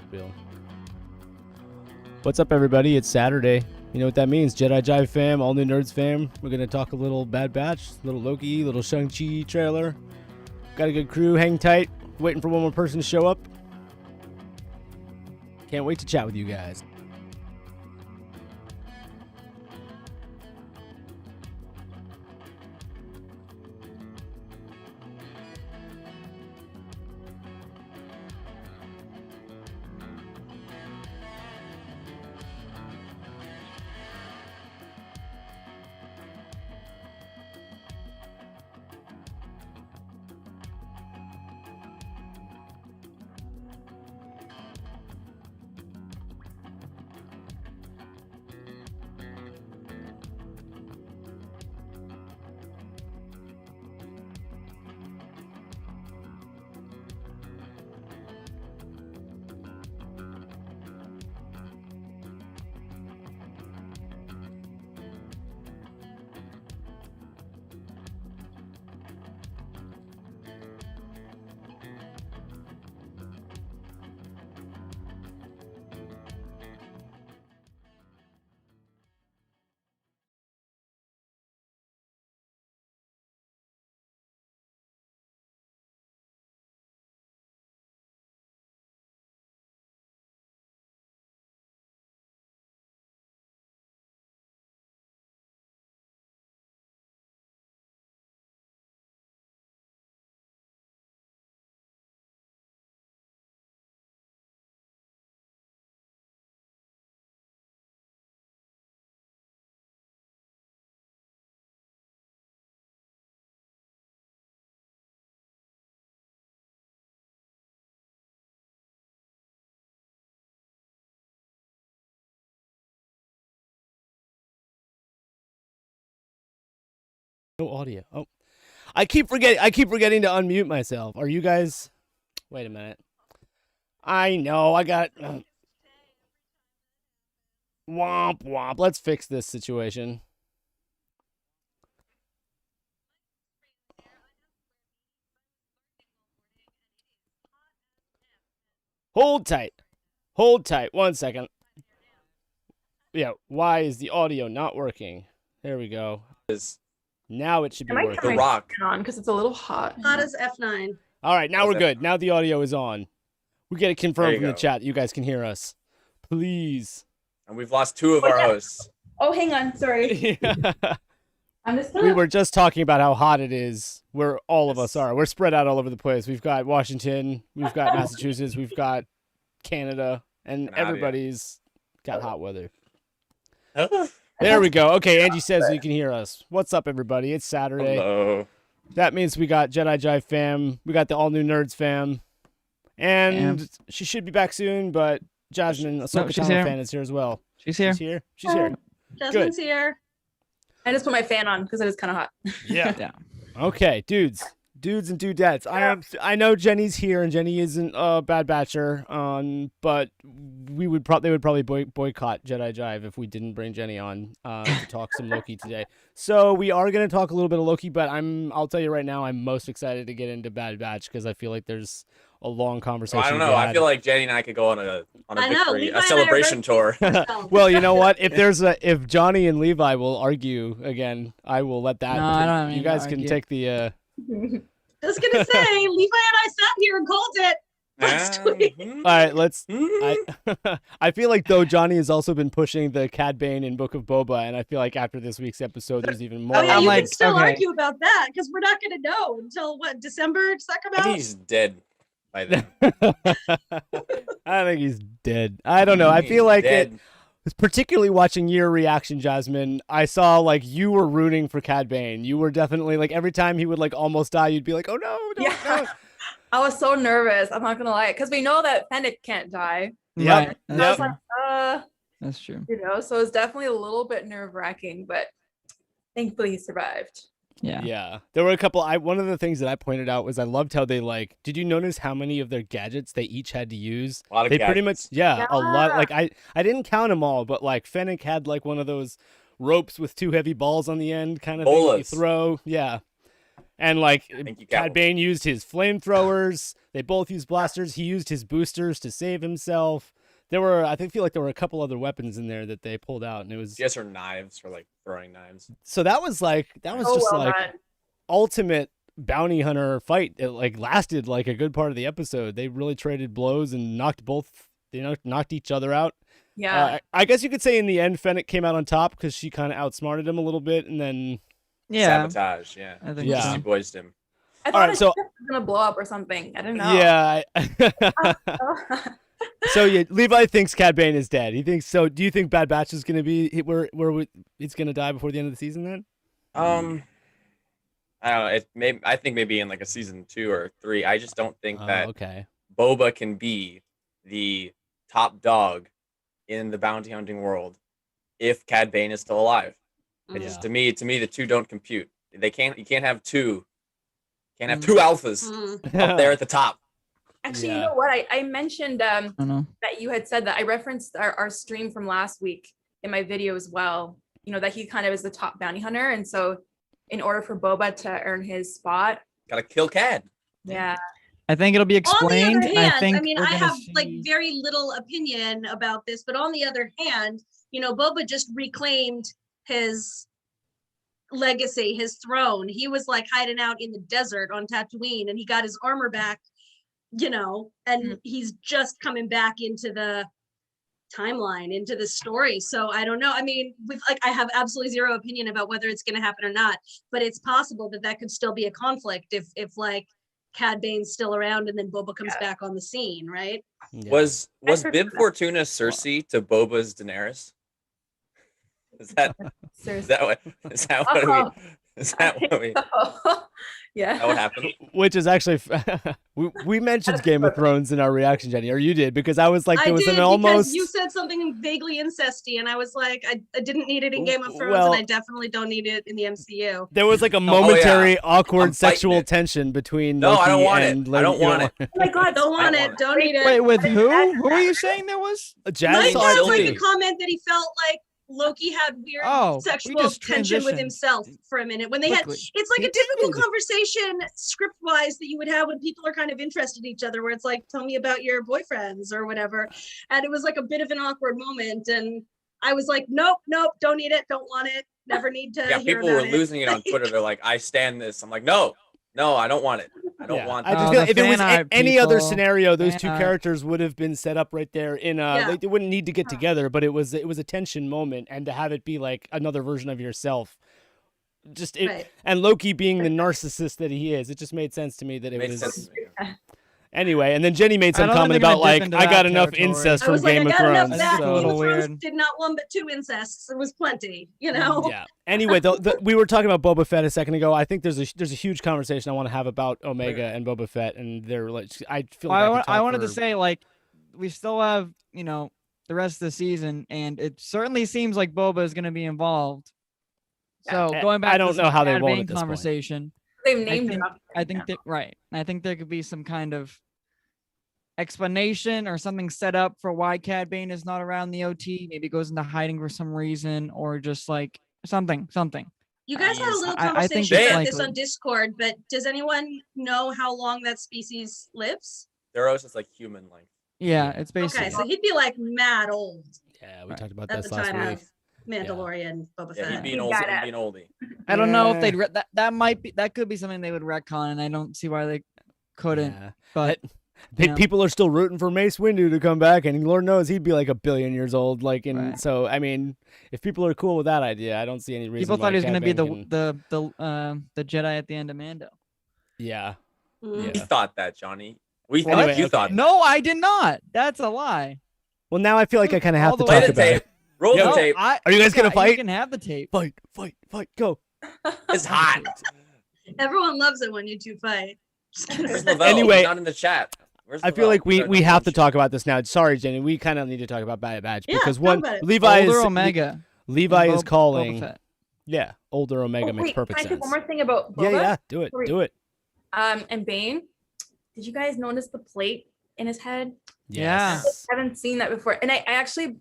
spiel. What's up, everybody? It's Saturday. You know what that means. Jedi Jive fam, all new nerds fam. We're going to talk a little Bad Batch, little Loki, little Shang-Chi trailer. Got a good crew. Hang tight. Waiting for one more person to show up. Can't wait to chat with you guys. No audio. Oh, I keep forgetting to unmute myself. Are you guys? Wait a minute. I know. I got. Womp womp. Let's fix this situation. Hold tight. Hold tight. 1 second. Yeah. Why is the audio not working? There we go. Now it should be working. The Rock on because it's a little hot. Hot as F9. All right, now we're good. Now the audio is on. We get it confirmed from the chat. You guys can hear us. Please. And we've lost two of our hosts. Oh, hang on. Sorry. I'm just We were just talking about how hot it is where all of us are. We're spread out all over the place. We've got Washington, we've got Massachusetts, we've got Canada, and everybody's got hot weather. There we go. Okay, Angie says you can hear us. What's up, everybody? It's Saturday. Hello. That means we got Jedi Jive fam. We got the all new nerds fam. And she should be back soon, but Jasmine, Ahsoka Tano fan, is here as well. She's here. She's here. Jasmine's here. I just put my fan on because it is kind of hot. Yeah. Okay, dudes and dudettes. I know Jenny's here and Jenny isn't a Bad Batcher, but they would probably boycott Jedi Jive if we didn't bring Jenny on to talk some Loki today. So we are going to talk a little bit of Loki, but I'll tell you right now, I'm most excited to get into Bad Batch because I feel like there's a long conversation. I don't know. I feel like Jenny and I could go on a celebration tour. Well, you know what? If Johnny and Levi will argue again, I will let that. No, I don't mean you guys to can argue. take the. Just gonna say, Levi and I sat here and called it last week. All right, let's. I feel like though Johnny has also been pushing the Cad Bane in Book of Boba, and I feel like after this week's episode, there's even more. Oh yeah, I'm you like, can still okay. argue about that because we're not gonna know until what, December? Does that come I think out? he's dead by then. I think he's dead. I don't know. I feel like dead. particularly watching your reaction, Jasmine, I saw like you were rooting for Cad Bane. You were definitely like every time he would like almost die, you'd be like, "Oh no, no!" I was so nervous. I'm not gonna lie, because we know that Fennec can't die. Yeah, And I was like, That's true. so it's definitely a little bit nerve wracking, but thankfully he survived. Yeah. There were a couple. One of the things that I pointed out was I loved how they like. Did you notice how many of their gadgets they each had to use? A lot of They pretty much, gadgets. a lot. Like I didn't count them all, but like Fennec had like one of those ropes with two heavy balls on the end, kind of thing that you Bolas. throw. Yeah. And like think you got Cad one. Bane used his flamethrowers. They both used blasters. He used his boosters to save himself. I feel like there were a couple other weapons in there that they pulled out, and it was. Yes, or knives for like throwing knives. So that was just well like done. ultimate bounty hunter fight. It like lasted like a good part of the episode. They really traded blows and knocked each other out. Yeah. I guess you could say in the end, Fennec came out on top because she kind of outsmarted him a little bit, and then Sabotage, yeah. I think Yeah. so. She voiced him. I all thought right, it so- was gonna blow up or something. I don't know. yeah. Oh. So yeah, Levi thinks Cad Bane is dead. He thinks so. Do you think Bad Batch is gonna be it's gonna die before the end of the season then? I don't know. I think maybe in like a season 2 or 3. I just don't think that Okay. Boba can be the top dog in the bounty hunting world if Cad Bane is still alive. It just to me the two don't compute. You can't have two alphas up there at the top. Actually, Yeah. you know what? I mentioned I don't know. that you had said that. I referenced our stream from last week in my video as well. You know, that he kind of is the top bounty hunter. And so in order for Boba to earn his spot, Gotta kill Cad. yeah. I think it'll be explained. On the other hand, I think I mean, we're I gonna have like see- very little opinion about this, but on the other hand, you know, Boba just reclaimed his legacy, his throne. He was like hiding out in the desert on Tatooine, and he got his armor back, you know, and he's just coming back into the timeline, into the story. So I don't know. I mean, I have absolutely zero opinion about whether it's going to happen or not, but it's possible that could still be a conflict if like Cad Bane's still around and then Boba comes back on the scene, right? Yeah. Was prefer Bib that. Fortuna Cersei to Boba's Daenerys? Is that Seriously. what Yeah. that would happen? Which is actually we mentioned Game of Thrones in our reaction, Jenny, or you did, because I was like, there I was did an almost. because you said something vaguely incesty, and I was like, I didn't need it in Game of Thrones, Well- and I definitely don't need it in the MCU. There was like a yeah. momentary I'm awkward fighting sexual it. tension between No, Loki I don't want it. and I don't want it. Oh my God. Don't want I it. want Don't need it. Wait, with who? Who are you saying there was? Jazz Mike saw had it like too. a comment that he felt like Loki had weird Oh, we sexual just tension with transitioned himself for a minute. When they had, quickly. it's like He a typical did. conversation script wise that you would have when people are kind of interested in each other, where it's like, tell me about your boyfriends or whatever. And it was like a bit of an awkward moment. And I was like, nope, don't need it. Don't want it. Never need to Yeah, hear people were about it. losing it on Twitter. They're like, I stand this. I'm like, no, I don't want it. I don't want I that. just Oh, feel like the if it was fan art any other people. scenario, those Fan two art. characters would have been set up right there in Yeah. they wouldn't need to get together, but it was a tension moment, and to have it be like another version of yourself, Right. and Loki being the narcissist that he is, it just made sense to me that it Makes was sense to me. anyway. And then Jenny made I some don't think comment they're about gonna dip like into I got that enough territory. incest I from was like, Game I of got enough Thrones. of that. It's a Game little of Thrones weird. did not one but two incests. It was plenty, you know? Yeah. Anyway, we were talking about Boba Fett a second ago. I think there's a huge conversation I want to have about Omega and Boba Fett, and they're like, I feel like Well, I, could I talk wanted to for- say, like, we still have, the rest of the season, and it certainly seems like Boba is going to be involved. So Yeah. going back, I don't to know how they Cad won't Bane at this point. conversation. They've named think- dropped I think that right. I think there could be some kind of explanation or something set up for why Cad Bane is not around the OT. Maybe goes into hiding for some reason, or just like something. You guys had a little I think conversation it's about this likely. on Discord, but does anyone know how long that species lives? They're always just like human length. Yeah, it's basically. Okay, so he'd be like mad old Yeah, we Right. talked about at this the last time week. of Mandalorian, Boba Yeah, Fett. he'd be He's an badass. oldie. I don't know if Yeah. they'd that could be something they would retcon, and I don't see why they couldn't. Yeah. But They- know. people are still rooting for Mace Windu to come back, and Lord knows he'd be like 1 billion years old. Like, and Right. so I mean, if people are cool with that idea, I don't see any reason. people why thought he was Cad going to be Bane can- the Jedi at the end of Mando. Yeah. Mm. We Yeah. thought that, Johnny. We Well, thought anyway, you okay. thought. No, I did not. That's a lie. Well, now I feel like I kind of have All to the Play talk the about tape. it. Roll Yeah, the No, tape. Are you guys gonna You fight? can have the tape. Fight, go. It's hot. Everyone loves it when you two fight. Where's Lavelle? Anyway, He's not in the chat. Where's I feel Lavelle? like we Starting have to bullshit. talk about this now. Sorry, Jenny. We kind of need to talk about Bad Batch Yeah, because talk one about it. Levi Older is Omega. Levi and is Boba calling. Fett. Yeah, older Omega Oh, makes wait, perfect can I say sense. one more thing about Boba? Yeah, do it. Wait. Do it. And Bane. Did you guys notice the plate in his head? Yeah. Yes. I haven't seen that before. And I actually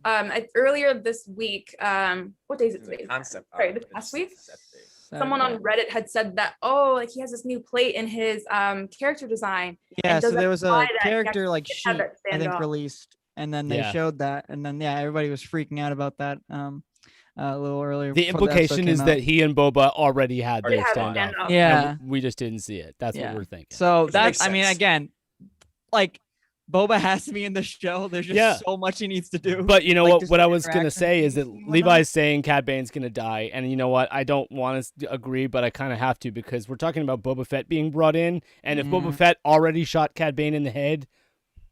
earlier this week, what day is it The today? concept. Sorry, art, this past it's week? set day. someone on Reddit had said that, oh, like he has this new plate in his character design. Yeah, and so does there that was a imply that he character actually like did have sheet, that I think, standoff? released, and then they Yeah. showed that, and then everybody was freaking out about that a little earlier. The before episode implication came is out. that he and Boba already had Already their had a standoff. standoff. Yeah. And we just didn't see it. That's what Yeah. we're thinking. So Which that's, makes I mean, sense. again, like Boba has to be in the show. There's just Yeah. so much he needs to do. But you know Like, what? just What the I was gonna interaction say that is that we see and Levi's saying Cad Bane's gonna die, and you know what? I don't want to agree, but I kind of have to because we're talking about Boba Fett being brought in, and if Boba Fett already shot Cad Bane in the head,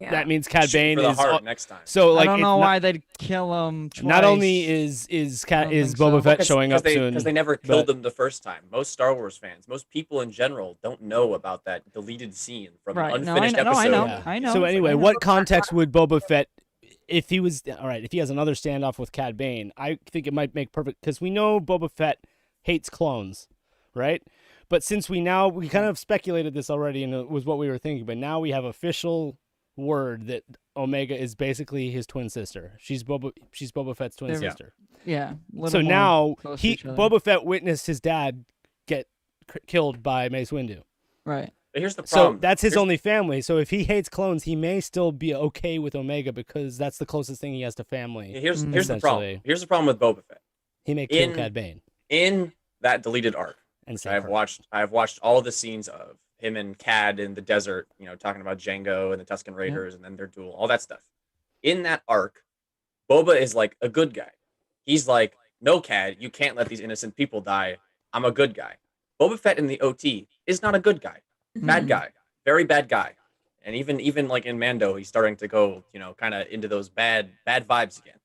Yeah. that means Cad Shoot Bane for the is heart next time. so like I don't it's know not, why they'd kill him twice. not only is I don't Boba think so. Fett showing up soon Because they never killed but- him the first time. Most Star Wars fans, most people in general, don't know about that deleted scene from Right. an No, unfinished I know, episode. Yeah. I know. So anyway, I know. what context would Boba Fett, if he was all right, if he has another standoff with Cad Bane, I think it might make perfect because we know Boba Fett hates clones, right? But since we kind of speculated this already, and it was what we were thinking, but now we have official word that Omega is basically his twin sister. She's Boba Fett's twin Yeah. sister. Yeah. a little So more now close to each other. Boba Fett witnessed his dad get killed by Mace Windu. Right. But here's the So problem. that's his Here's- only family. So if he hates clones, he may still be okay with Omega because that's the closest thing he has to family. Here's the essentially. problem. Here's the problem with Boba Fett. He may kill In- Cad Bane In that deleted arc, and which save I've her. watched all the scenes of him and Cad in the desert, talking about Django and the Tusken Raiders and then their duel, all that stuff. In that arc, Boba is like a good guy. He's like, no, Cad, you can't let these innocent people die. I'm a good guy. Boba Fett in the OT is not a good guy. Bad guy. Very bad guy. And even like in Mando, he's starting to go, kind of into those bad vibes again.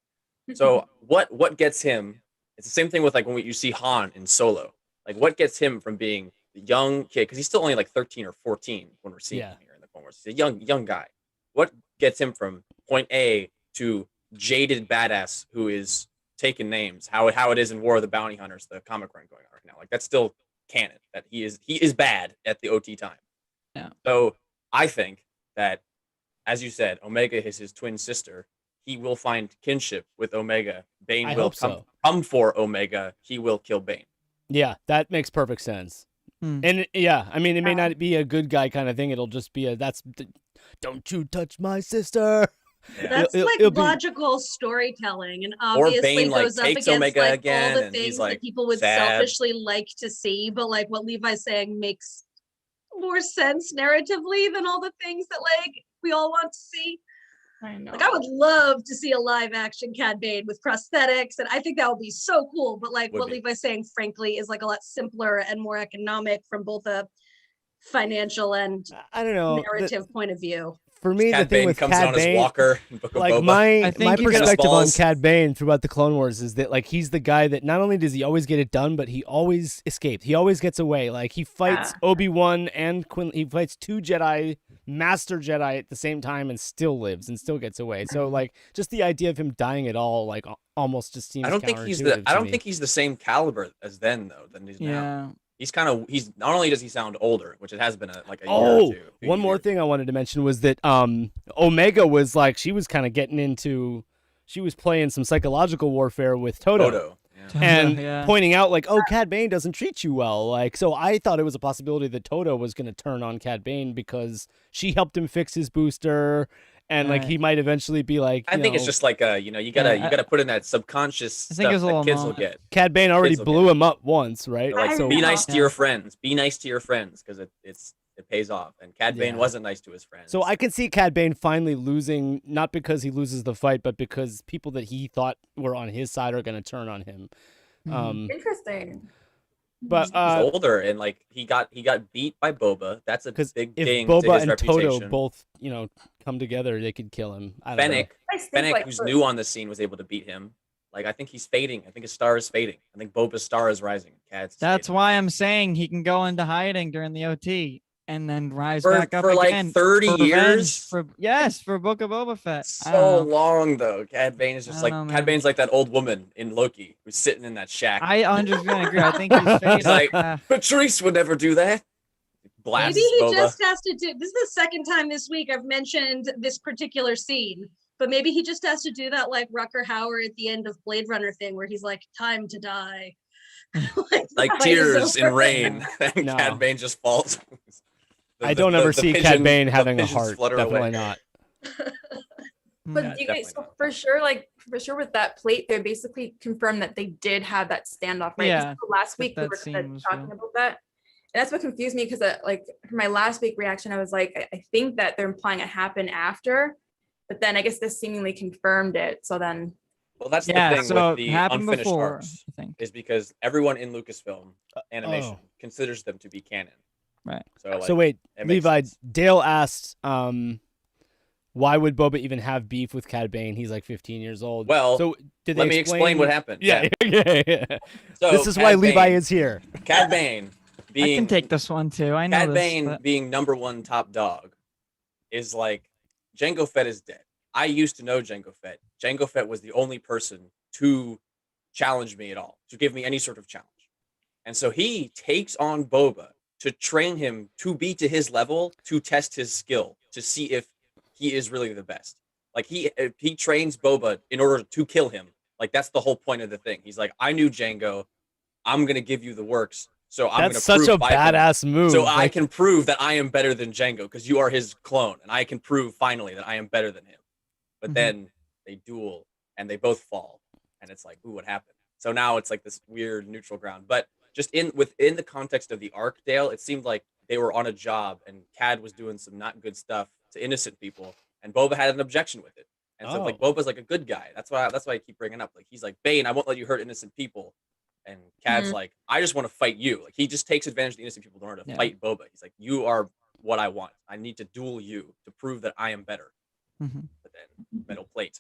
So what gets him? It's the same thing with like when you see Han in Solo. Like what gets him from being the young kid, because he's still only like 13 or 14 when we're seeing him here in the Clone Wars. He's a young guy. What gets him from point A to jaded badass who is taking names? How it is in War of the Bounty Hunters, the comic run going on right now. Like that's still canon. That he is bad at the OT time. Yeah. So I think that, as you said, Omega is his twin sister. He will find kinship with Omega. Bane I will hope so. come for Omega. He will kill Bane. Yeah, that makes perfect sense. Hmm. And yeah, I mean, it may not be a good guy kind of thing. It'll just be don't you touch my sister. That's It'll- like it'll be- logical storytelling, and Or obviously Bane, like, goes up takes against Omega like again, all the and he's, things like, that people would sad. selfishly like to see. But like what Levi's saying makes more sense narratively than all the things that like we all want to see. I know. Like I would love to see a live action Cad Bane with prosthetics, and I think that would be so cool. But like Would what be. Levi's saying, frankly, is like a lot simpler and more economic from both a financial and I don't know. narrative point of view. For me, the Cad thing Bane with comes Cad on his Bane, walker in Book of like Boba. my I think you get perspective on balls. Cad Bane throughout the Clone Wars is that like he's the guy that not only does he always get it done, but he always escapes. He always gets away. Like he fights Obi-Wan and Quin. He fights two Jedi, Master Jedi at the same time, and still lives and still gets away. So like just the idea of him dying at all, like almost just seems. I don't think he's the same caliber as then though than he's now. Yeah. He's not only does he sound older, which it has been a year or Oh, two. one more thing I wanted to mention was that Omega was like she was kind of getting into, she was playing some psychological warfare with Toto. Yeah. And Yeah. pointing out like, oh, Cad Bane doesn't treat you well. Like, so I thought it was a possibility that Toto was going to turn on Cad Bane because she helped him fix his booster, and like Right. he might eventually be like, I think it's just like you gotta put in that subconscious I think it was stuff a little that kids will moment. get. Cad Bane already kids will blew him up once, right? They're like, so be nice to Yeah. your friends. Be nice to your friends because it pays off. And Cad Bane Yeah. wasn't nice to his friends. So I can see Cad Bane finally losing, not because he loses the fight, but because people that he thought were on his side are going to turn on him. Interesting. But he's older and like he got beat by Boba. That's a because big if ding to Boba his and reputation. Toto both, come together, they could kill him. I don't know. Fennec, who's new on the scene, was able to beat him. Like I think he's fading. I think his star is fading. I think Boba's star is rising. Cad's That's fading. why I'm saying he can go into hiding during the OT and then rise For- back up for, like, again 30 for revenge, years? for Book of Boba Fett. I So don't know. long though. Cad Bane is just I like don't know, Cad man. Bane's like that old woman in Loki who's sitting in that shack. I 100% agree. I think he's fading. He's like, Yeah. Patrice would never do that. Blasts Maybe he Boba. just has to do this. Is the second time this week I've mentioned this particular scene, but maybe he just has to do that like Rucker Hauer at the end of Blade Runner thing where he's like, time to die. Like the fight is tears in over. rain, and No. Cad Bane just falls. I don't ever see Cad Bane the having a pigeons heart. flutter Definitely away. not. But Yeah, do you definitely guys, so not. for sure with that plate, they basically confirmed that they did have that standoff, right? 'Cause Yeah, last week we that were scene kinda was talking real. about that. And that's what confused me because like for my last week reaction, I was like, I think that they're implying it happened after, but then I guess this seemingly confirmed it. So then Well, that's Yeah, the thing so with it the happened unfinished before, arcs, I think. is because everyone in Lucasfilm animation oh. considers them to be canon. Right. So, like, So wait, it makes Levi, sense. Dale asked, why would Boba even have beef with Cad Bane? He's like 15 years old. Well, so did they let me explain what happened. Yeah, yeah. So This is Cad why Levi Bane- is here. Cad Bane I being can take this one too. I know Cad this. Bane but- being #1 top dog is like Jango Fett is dead. I used to know Jango Fett. Jango Fett was the only person to challenge me at all, to give me any sort of challenge. And so he takes on Boba to train him to be to his level, to test his skill, to see if he is really the best. Like he trains Boba in order to kill him. Like that's the whole point of the thing. He's like, I knew Jango. I'm gonna give you the works. So I'm That's gonna such prove a by him. badass move. So I Like, can prove that I am better than Django because you are his clone, and I can prove finally that I am better than him. But Mhm. then they duel and they both fall, and it's like, ooh, what happened? So now it's like this weird neutral ground. But just within the context of the arc, Dale, it seemed like they were on a job, and Cad was doing some not good stuff to innocent people, and Boba had an objection with it. And so like Oh. Boba's like a good guy. That's why I keep bringing up. Like he's like, Bane, I won't let you hurt innocent people. And Cad's Mhm. like, I just want to fight you. Like he just takes advantage of the innocent people in order to Yeah. fight Boba. He's like, you are what I want. I need to duel you to prove that I am better. Mhm. But then metal plate.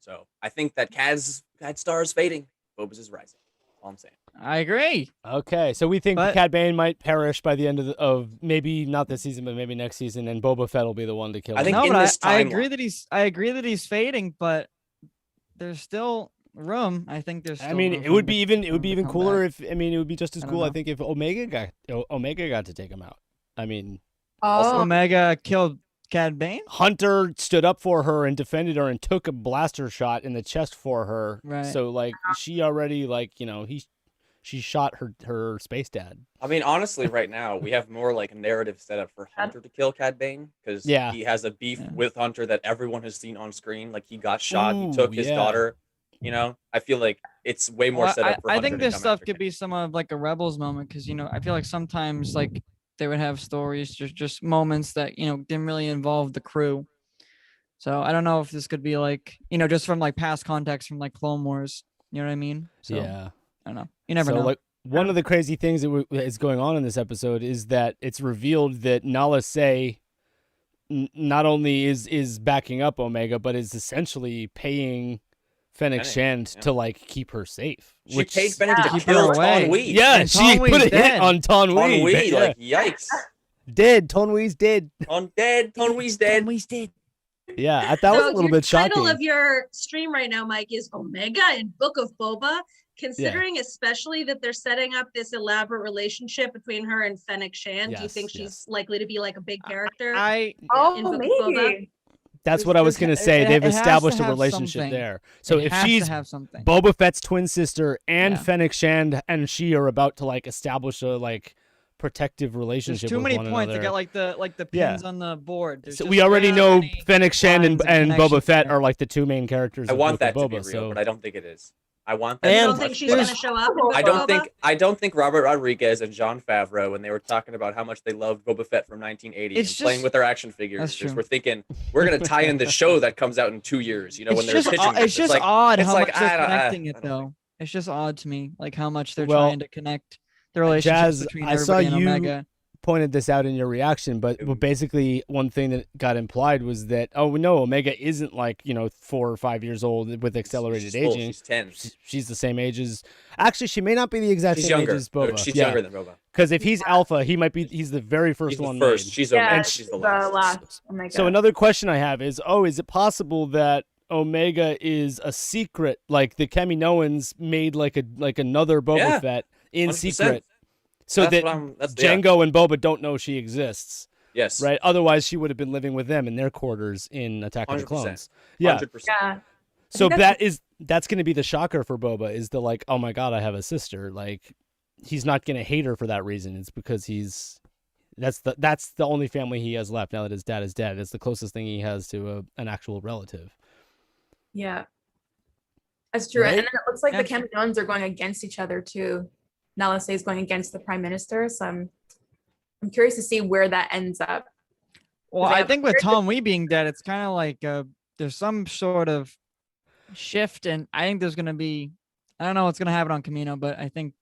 So I think that Cad's star is fading. Boba's is rising. All I'm saying. I agree. okay, so we think But- Cad Bane might perish by the end of maybe not this season, but maybe next season, and Boba Fett will be the one to kill I him. think No, in but this I agree timeline- that he's fading, but there's still room. I think there's. Still I mean, room it for would him be to- even for him to come cooler back. if it would be just as I don't cool. I know. think if Omega got to take him out. I mean, oh, Omega killed Cad Bane. Hunter stood up for her and defended her and took a blaster shot in the chest for her. Right. So like she already she shot her space dad. I mean, honestly, right now we have more like a narrative set up for Hunter to kill Cad Bane because Yeah. he has a beef Yeah. with Hunter that everyone has seen on screen. Like he got shot, he Ooh, took his yeah. daughter. You know, I feel like it's way more Well, set up for I Hunter think to this come stuff after could Cad. be some of like a Rebels moment because I feel like sometimes like they would have stories just moments that didn't really involve the crew. So I don't know if this could be like just from like past context from like Clone Wars. You know what I mean? So Yeah. I don't know. You never so know. like one of the crazy things that is going on in this episode is that it's revealed that Nala Se not only is backing up Omega, but is essentially paying Fennec Fennec, Shand yeah. to like keep her safe. She paid Fennec Yeah. to Keep her kill away. Ton Wee. Yeah, And she Ton put Wee's a hit dead. on Ton Ton Wee. Wee, Yeah. like yikes. Dead. Ton Wee's dead. Ton dead. Ton Wee's dead. Yeah, that was a little your bit shocking. title of your stream right now, Mike, is Omega and Book of Boba. Considering especially that they're setting up this elaborate relationship between her and Fennec Shand, do you Yes, think she's yes. likely to be like a big character? I in oh, Book of Boba? maybe. That's what I was gonna say. it They've has to established a have relationship something. there. So it if has she's to have something. Boba Fett's twin sister and Yeah. Fennec Shand and she are about to like establish a like protective There's relationship. too with many one points. another. They got like the Yeah. pins on the board. There's So just we already way know too many Fennec Shand lines and Boba connections Fett there. are like the two main characters. I of want Book of that to be Boba, real, so but I don't think it is. I want that. You And don't to think be she's much- gonna show up in Book I of don't Boba? think Robert Rodriguez and Jon Favreau, when they were talking about how much they loved Boba Fett from 1980 It's and playing just- with their action figures, That's just true. were thinking we're gonna tie in the show that comes out in 2 years. You know, when It's they're just pitching. it's just like, odd it's how like, much they're I don't- connecting I it don't though. think- It's just odd to me, like how much they're Well, trying to connect the relationships Jazz, between I saw everybody and you Omega. pointed this out in your reaction, but basically one thing that got implied was that no, Omega isn't like 4 or 5 years old with accelerated she's full, aging. She's 10. She's the same age as. Actually, she may not be the exact She's same younger. age as Boba. She's younger than Boba. Because if he's Alpha, he's the very first She's the one. first. made. She's Yeah, Omega. She's the last. Oh my god. So another question I have is, is it possible that Omega is a secret, like the Kaminoans made like another Boba Yeah, Fett in 100%. secret, so That's that what I'm- that's- yeah. Jango and Boba don't know she exists, Yes. right? Otherwise, she would have been living with them in their quarters in Attack of the 100%. Clones. Yeah. 100%. yeah. So think that's- that's going to be the shocker for Boba is the like, oh my god, I have a sister. Like he's not gonna hate her for that reason. It's because that's the only family he has left now that his dad is dead. It's the closest thing he has to an actual relative. Yeah, that's true. Right? And then it looks like the Absolutely. Kaminoans are going against each other too. Nalase is going against the prime minister. So I'm curious to see where that ends up. Well, They I have think with very Tom Wee being dead, it's kind of like there's some sort of shift, and I think there's gonna be. I don't know what's gonna happen on Camino, but I think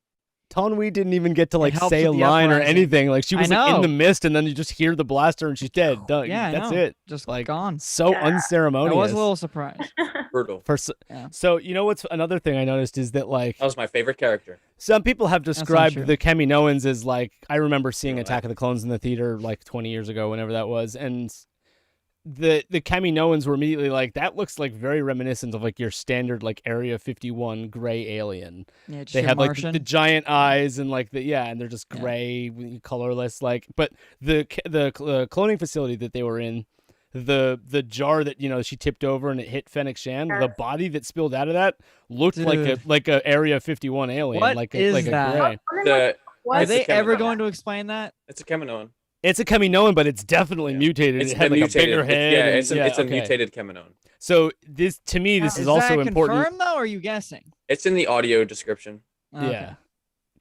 Tonwi didn't even get to like helps say a with the line or uprising. anything. Like she I was like in the know. mist, and then you just hear the blaster, and she's dead. Done. yeah, I That's know. it. Just Like gone. so Yeah. unceremonious. I was a little surprised. Brutal. Yeah. So you know what's another thing I noticed is that like That was my favorite character. some people have not described true. the Kaminoans as like I remember seeing Really? Attack of the Clones in the theater like 20 years ago, whenever that was, and the Kaminoans were immediately like that looks like very reminiscent of like your standard like Area 51 gray alien. Yeah, just They your have like Martian. the giant eyes and like and they're just Yeah. gray, colorless. Like, but the cloning facility that they were in, the jar that she tipped over and it hit Fennec Shan, the Yes. body that spilled out of that looked Dude. like a Area 51 alien, What like is a that? gray. The, What? Are It's a they ever Kaminoan. going to explain that? it's a Kaminoan. It's a Kaminoan, but it's definitely Yeah. mutated. It's It had been like a bigger mutated. head. Yeah, and- it's a okay. mutated Kaminoan. So this to me, this is Is also that important. confirmed though, or are you guessing? It's in the audio description. Okay. Yeah,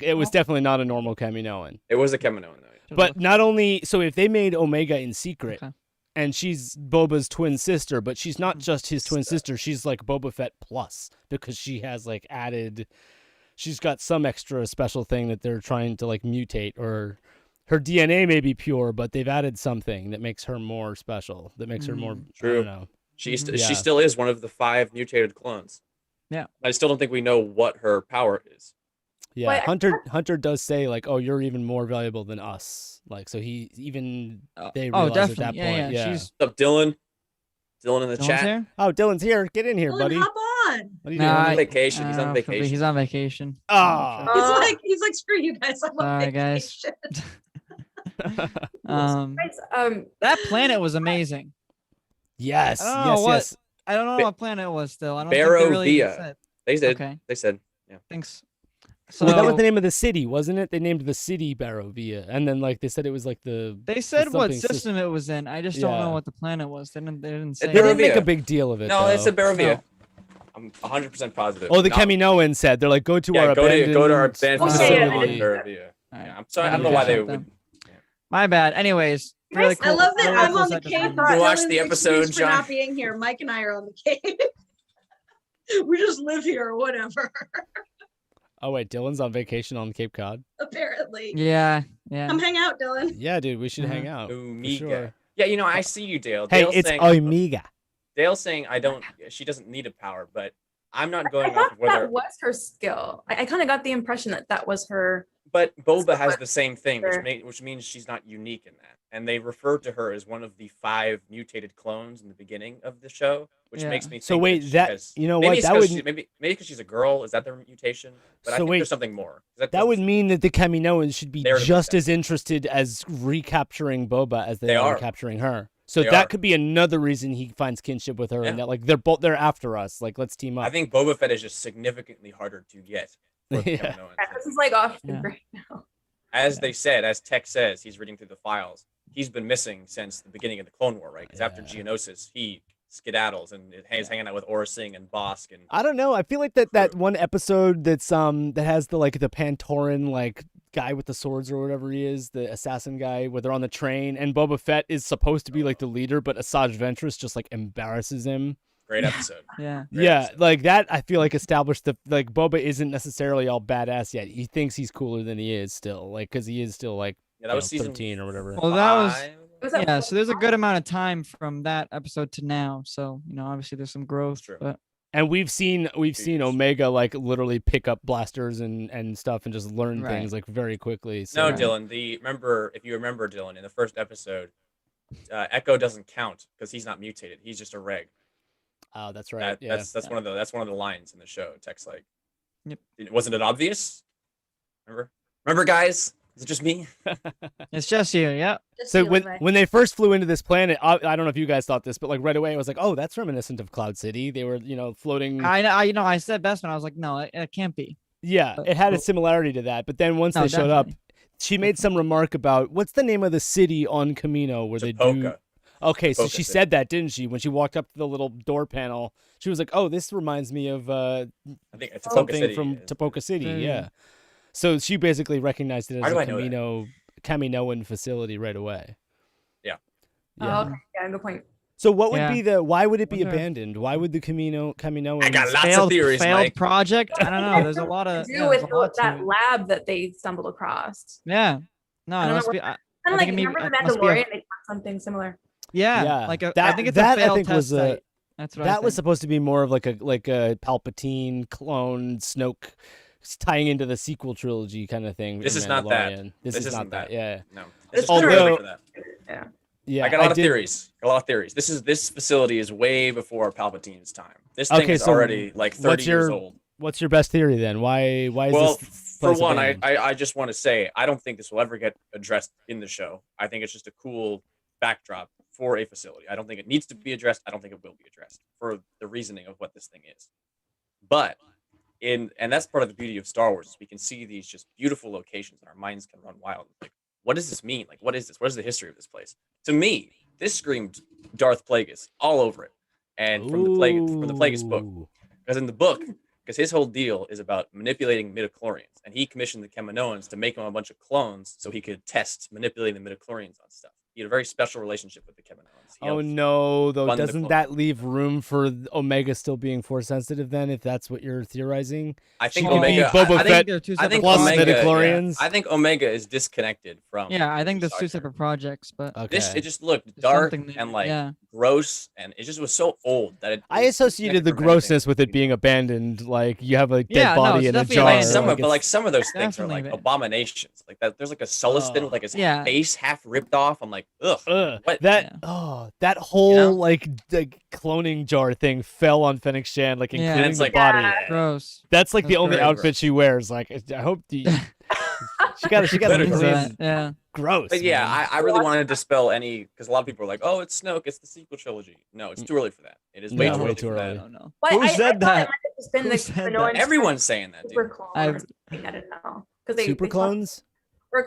it was definitely not a normal Kaminoan. It was a Kaminoan though. But not only so, if they made Omega in secret, Okay. and she's Boba's twin sister, but she's not just his twin sister. She's like Boba Fett plus because she has like added. She's got some extra special thing that they're trying to like mutate, or her DNA may be pure, but they've added something that makes her more special. That makes her more. I True. don't know. She Yeah. still is one of the 5 mutated clones. Yeah. I still don't think we know what her power is. Yeah, But- Hunter does say like, "Oh, you're even more valuable than us." Like, so he even they Oh, realize at definitely. that point. Yeah. She's What's up, Dylan? Dylan in the Dylan's chat. here? Oh, Dylan's here. Get in here, Dylan, buddy. hop on. What are you He's on doing? vacation. He's on vacation. He's on vacation. Ah. He's like, screw you guys. I'm on Sorry, guys. vacation. Guys, That planet was amazing. Yes, I don't know yes, what- yes. I don't know Ba- what planet it was still. I don't think they really even Barovia. said. They said. Okay, They said. thanks. So Well, that was the name of the city, wasn't it? They named the city Barovia, and then like they said it was like the. they said what something system it was in. I just don't Yeah. know what the planet was. They didn't say. They didn't make Barovia. a big deal of it. No, though. it's a Barovia. No. I'm 100% positive. Oh, the Not- Kaminoan said they're like go to our go abandoned. to our abandoned Okay, facility yeah. in Barovia. All right. Yeah, I'm sorry. I Yeah, don't know why okay. they would. My bad. Anyways, really I cool. love that really I'm cool on the second cave. one. for You watched Dylan's the episode, excuse for John? not being here. Mike and I are on the cave. We just live here or whatever. Oh wait, Dylan's on vacation on Cape Cod. Apparently. Yeah, yeah. Come hang out, Dylan. Yeah, dude, we should Uh-huh. hang out. for Omega. sure. Yeah, I see you, Dale. Hey, Dale's it's saying, Omega. Dale's saying she doesn't need a power, but I'm not I going off thought of whether. that was her skill. I kind of got the impression that was her. But Boba Still has works the same thing, Sure. which means she's not unique in that. And they refer to her as one of the 5 mutated clones in the beginning of the show, which Yeah. makes me think. So wait, she that has- you know maybe what it's that 'cause would she- maybe because she's a girl. Is that their mutation? But I So think wait, there's something more. that would mean that the Kaminoans should be They're the just best. as interested as recapturing Boba as they are are. recapturing her. So They that are. could be another reason he finds kinship with her, and Yeah. that like they're after us. Like let's team up. I think Boba Fett is just significantly harder to get. for the Yeah. Kaminoans. This is like off the Yeah. grid now. As they said, as Tech says, he's reading through the files. He's been missing since the beginning of the Clone War, right? Because after Yeah. Geonosis, he skedaddles and is hanging out with Aurra Singh and Bosk and I don't know. I feel like that one episode that's that has the like the Pantoran like guy with the swords or whatever he is, the assassin guy, where they're on the train and Boba Fett is supposed to be like the leader, but Asajj Ventress just like embarrasses him. great episode. Yeah. Great Yeah, episode. like that. I feel like established the like Boba isn't necessarily all badass yet. He thinks he's cooler than he is still, like because he is still like Yeah, that was season 13 or whatever. Well, that was 5. Was that yeah. So there's a good amount of time from that episode to now. So obviously there's some growth. true. But And we've seen years. Omega like literally pick up blasters and stuff and just learn Right. things like very quickly. So. No, Right. Dylan. If you remember, Dylan, in the first episode, Echo doesn't count because he's not mutated. He's just a reg. Oh, that's right. Yeah. That's one of the lines in the show. Tech's like, Yep. Wasn't it obvious? Remember, guys? Is it just me? it's just you. Yeah. Just So the when other way. when they first flew into this planet, I don't know if you guys thought this, but like right away I was like, oh, that's reminiscent of Cloud City. They were floating. I know. I said best when I was like, no, it can't be. Yeah, it had a similarity to that. But then once No, they showed up, definitely. she made some remark about what's the name of the city on Kamino where they do. Tapoka. Okay, so Tapoka she City. said that, didn't she? When she walked up to the little door panel, she was like, "Oh, this reminds me of I think it's Tapoka something City. from is- Tapoka City." Yeah. Yeah. So she basically recognized it Why as do a I know that? Kaminoan facility right away. Yeah. Yeah. Oh, okay. Yeah, good point. So what would Yeah. be the? Why would it be Wonder if- abandoned? Why would the Kaminoans? I got lots failed of theories, failed Mike. project. I don't know. There's a lot To of do yeah, with there's a lot to that it. lab that they stumbled across. Yeah. No, I it don't know must what- be. Kind I of think like it may- remember the it must be a- Mandalorian? They found something similar. Yeah, Like I that- think it's that a I failed think test was a- site. That's what that I was think. supposed to be more of like a Palpatine clone Snoke tying into the sequel trilogy kind of thing. This in is not that. Mandalorian. This This is not isn't that. that. Yeah. No. It's This is although- too early for that. Yeah. I got a lot of did- theories. A lot of theories. This facility is way before Palpatine's time. This thing Okay, is so already like 30 what's years your- old. What's your best theory then? Why is Well, this for place one, abandoned? I just want to say I don't think this will ever get addressed in the show. I think it's just a cool backdrop for a facility. I don't think it needs to be addressed. I don't think it will be addressed for the reasoning of what this thing is. But and that's part of the beauty of Star Wars is we can see these just beautiful locations and our minds can run wild. Like, what does this mean? Like, what is this? What is the history of this place? To me, this screamed Darth Plagueis all over it. And from the Plagueis book. Ooh. Because in the book, because his whole deal is about manipulating midichlorians, and he commissioned the Kaminoans to make him a bunch of clones so he could test manipulating the midichlorians on stuff. He had a very special relationship with the Kaminoans. He Oh helped no, though fund the doesn't clone. that leave room for Omega still being force sensitive then if that's what you're theorizing? I think She could be Omega. Boba I Fett think, They're two I think separate plus Omega. projects. midichlorians. I think Omega is disconnected from. Yeah, I think the there's two Star Trek. separate projects, but Okay. This it just looked there's dark something there. and like yeah. gross, and it just was so old that it. I was associated the disconnected from anything. grossness with it being abandoned. Like you have a dead Yeah, no, body it's in a definitely jar. Like abandoned. some, like but like some of those things are Definitely like abandoned. abominations. Like that, there's like a Sullustan with like his Yeah. face half ripped off. I'm like, ugh. Ugh, What? that Yeah. that whole know? like cloning jar thing fell on Fennec Shan, like Yeah. including And it's the like, body. Yeah. Gross. That's like the That's only gross. outfit she wears. Like I hope the she got Better be go. clean. Yeah. Gross. But yeah, man. I really want to dispel any because a lot of people are like, oh, it's Snoke, it's the sequel trilogy. No, it's too early for that. It is way No, too way early too for early. that. No. Well, Who I said thought it that? might have just been Who the said Kaminoans that? Everyone's saying that, super dude. clone. I've- or something, I don't know. Because they Super talked- clones.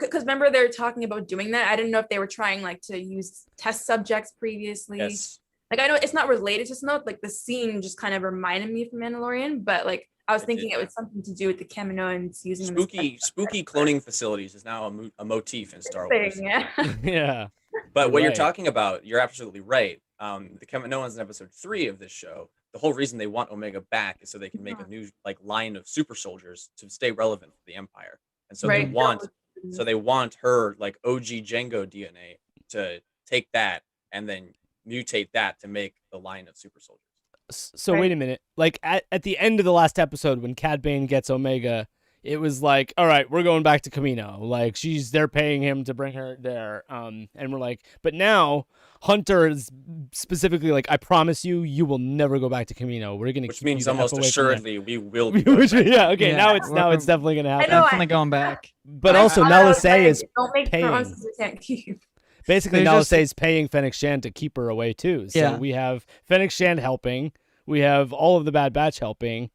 Because remember they're talking about doing that. I didn't know if they were trying like to use test subjects previously. Yes. Like I know it's not related to Snoke. Like the scene just kind of reminded me of Mandalorian, but like I was It thinking did, it yeah. was something to do with the Kaminoans using them as Spooky, test spooky subjects. cloning facilities is now a motif in Star Wars. Thing, yeah. Yeah. But You're what you're right. talking about, you're absolutely right. The Kaminoans in episode 3 of this show, the whole reason they want Omega back is so they can make a new like line of super soldiers to stay relevant for the Empire. And so Right. they want her like OG Django DNA to take that and then mutate that to make the line of super soldiers. So Right. wait a minute. Like at the end of the last episode when Cad Bane gets Omega, it was like, all right, we're going back to Kamino. Like they're paying him to bring her there. And we're like, but now Hunter is specifically like, I promise you, you will never go back to Kamino. We're gonna Which keep means you the F almost away from there." assuredly we will be going Which- back. yeah, okay, Yeah, now it's we're- definitely gonna happen. know, Definitely going back. But I also thought I was Nala saying, is don't make paying. promises you can't keep. basically There's Nala just- is paying Fennec Shan to keep her away too. So Yeah. we have Fennec Shan helping. We have all of the Bad Batch helping.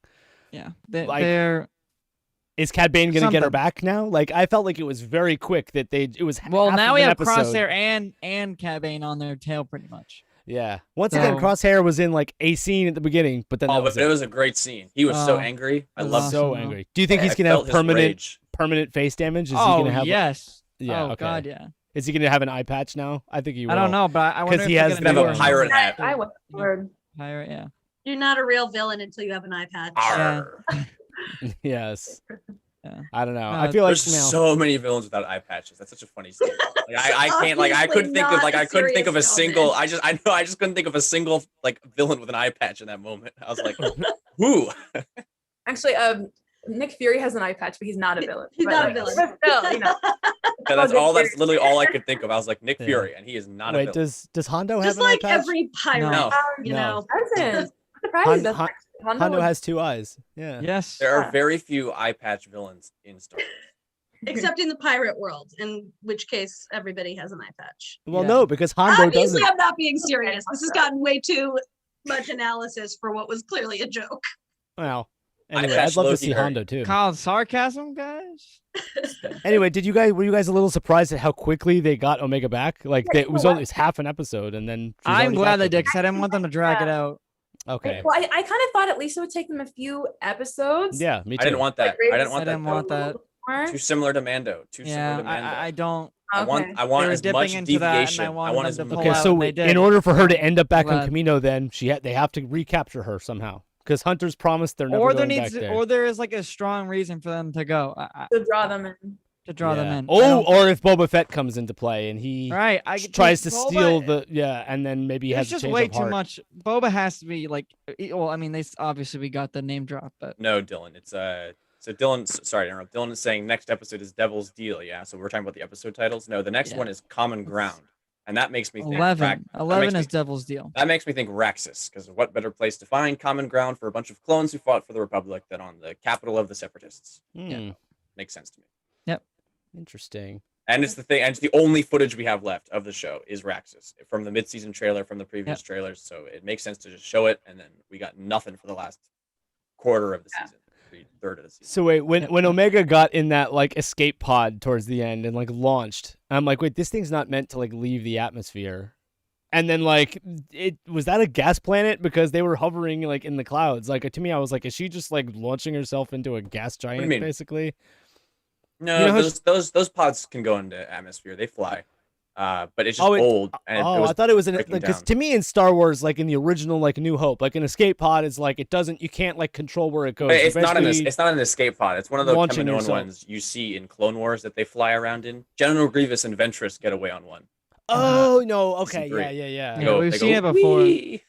Yeah. Like- They're Is Cad Bane gonna get her Something. back now? Like I felt like it was very quick that it was well half now of we an have episode. Crosshair and Cad Bane on their tail pretty much. Yeah. Once again, So- Crosshair was in like a scene at the beginning, but then Oh, that was but it was a great scene. He was so Oh, angry. I it was loved awesome. it. so though. angry. Do you think he's I gonna felt have his rage. permanent face damage? Is he Oh gonna have? yes. Yeah. Oh okay. God, yeah. Is he gonna have an eye patch now? I think he will. I don't know, but I wonder 'Cause if he they're has gonna Gonna the- have do a pirate hat. I was word. Pirate, yeah. You're not a real villain until you have an eye patch. Arr. Yes. Yeah. I don't know. No, I feel like There's you know, so many villains without eye patches. That's such a funny scene. Like, I can't like I couldn't think of Obviously like I not a couldn't think of a serious single. comment. I just couldn't think of a single like villain with an eye patch in that moment. I was like, who? Actually, Nick Fury has an eye patch, but he's not a villain. He's But, not a like, villain. but still, you know. Yeah, that's Nick all. That's Fury. literally all I could think of. I was like Nick Yeah. Fury, and he is not a wait, villain. does Hondo have Just an eye like patch? every pirate, No. you No. know. Doesn't. Surprised Hon- he doesn't. Hon- Hondo Hondo would- has 2 eyes. Yeah. Yes. There Yeah. are very few eye patch villains in Star Wars. Except in the pirate world, in which case everybody has an eye patch. Well, Yeah. no, because Hondo Obviously, doesn't. I'm not being serious. This has gotten way too much analysis for what was clearly a joke. Well, Anyway, I'd patched love to Loki see early. Hondo too. Called sarcasm, guys. Anyway, were you guys a little surprised at how quickly they got Omega back? Like Yeah, it was you know only half an episode, and then she's I'm already glad back they with did them. because I didn't want them to drag it out. Okay. Well, I kind of thought at least it would take them a few episodes. Yeah, me too. I didn't want that. I didn't I want didn't that. want that. More. Too similar to Mando. Too Yeah, similar to Mando. I don't. I want Okay. I want They were as dipping much into that, and I deviation. wanted them as to pull Okay, out, so and they did. in order for her to end up back Glad. on Kamino, then they have to recapture her somehow because Hunters promised they're never Or there going needs, back there. or there is like a strong reason for them to go. To draw them in. To draw them Yeah. in. I Oh, don't- or if Boba Fett comes into play and he right, tries to Boba- steal the and then maybe he has It's a just change way of too heart. much. Boba has to be like. Well, I mean, obviously we got the name drop, but No, Dylan. It's So Dylan, sorry to interrupt. Dylan is saying next episode is Devil's Deal. Yeah. So we're talking about the episode titles. No, the next Yeah. one is Common Ground, and that makes me think 11. that 11 makes is me- Devil's Deal. That makes me think Raxus, because what better place to find common ground for a bunch of clones who fought for the Republic than on the capital of the Separatists? Hmm, Makes sense to me. interesting. And it's the thing, and it's the only footage we have left of the show is Raxus from the mid-season trailer, from the previous trailers. So it makes sense to just show it, and then we got nothing for the last quarter of the season, the third of the season. So wait, when Omega got in that like escape pod towards the end and like launched, I'm like, wait, this thing's not meant to like leave the atmosphere. And then like it was that a gas planet because they were hovering like in the clouds. Like to me, I was like, is she just like launching herself into a gas giant mean? basically? No, You know how those pods can go into atmosphere. They fly, but it's just Oh, old. And it Oh, was I thought it was breaking because down. to me in Star Wars, like in the original, like New Hope, like an escape pod is like you can't like control where it goes. But You it's not basically- it's not an escape pod. It's one of the launching Kaminoan yourself. ones you see in Clone Wars that they fly around in. General Grievous and Ventress get away on one. Oh no, okay, three. yeah. Yeah, They go- we've they seen go, it before. "Whee!"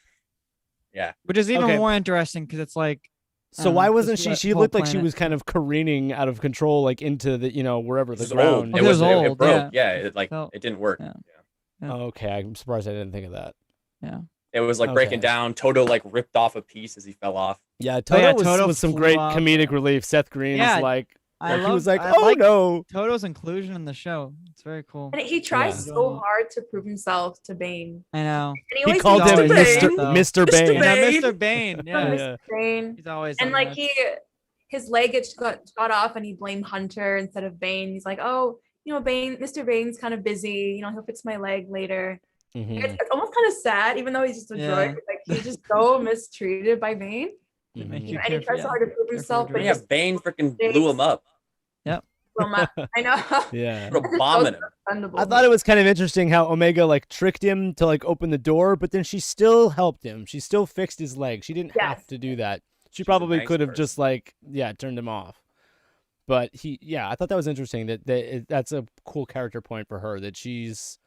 Yeah, Which is even Okay. more interesting because it's like. So why this wasn't she? whole She looked like she planet. was kind of careening out of control, like into the wherever the this is old. ground. It was It old, broke. yeah. It like Felt- it didn't work. yeah. Okay, I'm surprised I didn't think of that. Yeah. It was like breaking Okay. down. Toto like ripped off a piece as he fell off. Yeah, Oh, Toto yeah, was, Toto was some flew great off, comedic yeah. relief. Seth Green's Yeah, like I he was like, I oh like no. Toto's inclusion in the show. It's very cool. And he tries Yeah. so hard to prove himself to Bane. I know. And He always called thinks him Mr. Mr. Mr. Bane. though. Mr. Mr. Bane. Yeah, Bane. Mr. Bane. Yeah. Yeah. Mr. Bane. He's always And on like that. his leg gets got off and he blamed Hunter instead of Bane. He's like, oh, Bane, Mr. Bane's kind of busy. He'll fix my leg later. Mhm, It's almost kind of sad, even though he's just a Yeah. droid. Like he's just so mistreated by Bane. They make mhm. you And he care for- tries so yeah. hard to prove for himself, but droids. he Yeah, just Bane freaking blew him up. blew him up. I know. Yeah. Put a bomb in him. Understandable. I thought it was kind of interesting how Omega like tricked him to like open the door, but then she still helped him. She still fixed his leg. She didn't have Yes. to do that. She She's a probably nice could have person. just like turned him off. But I thought that was interesting. That's a cool character point for her. That she's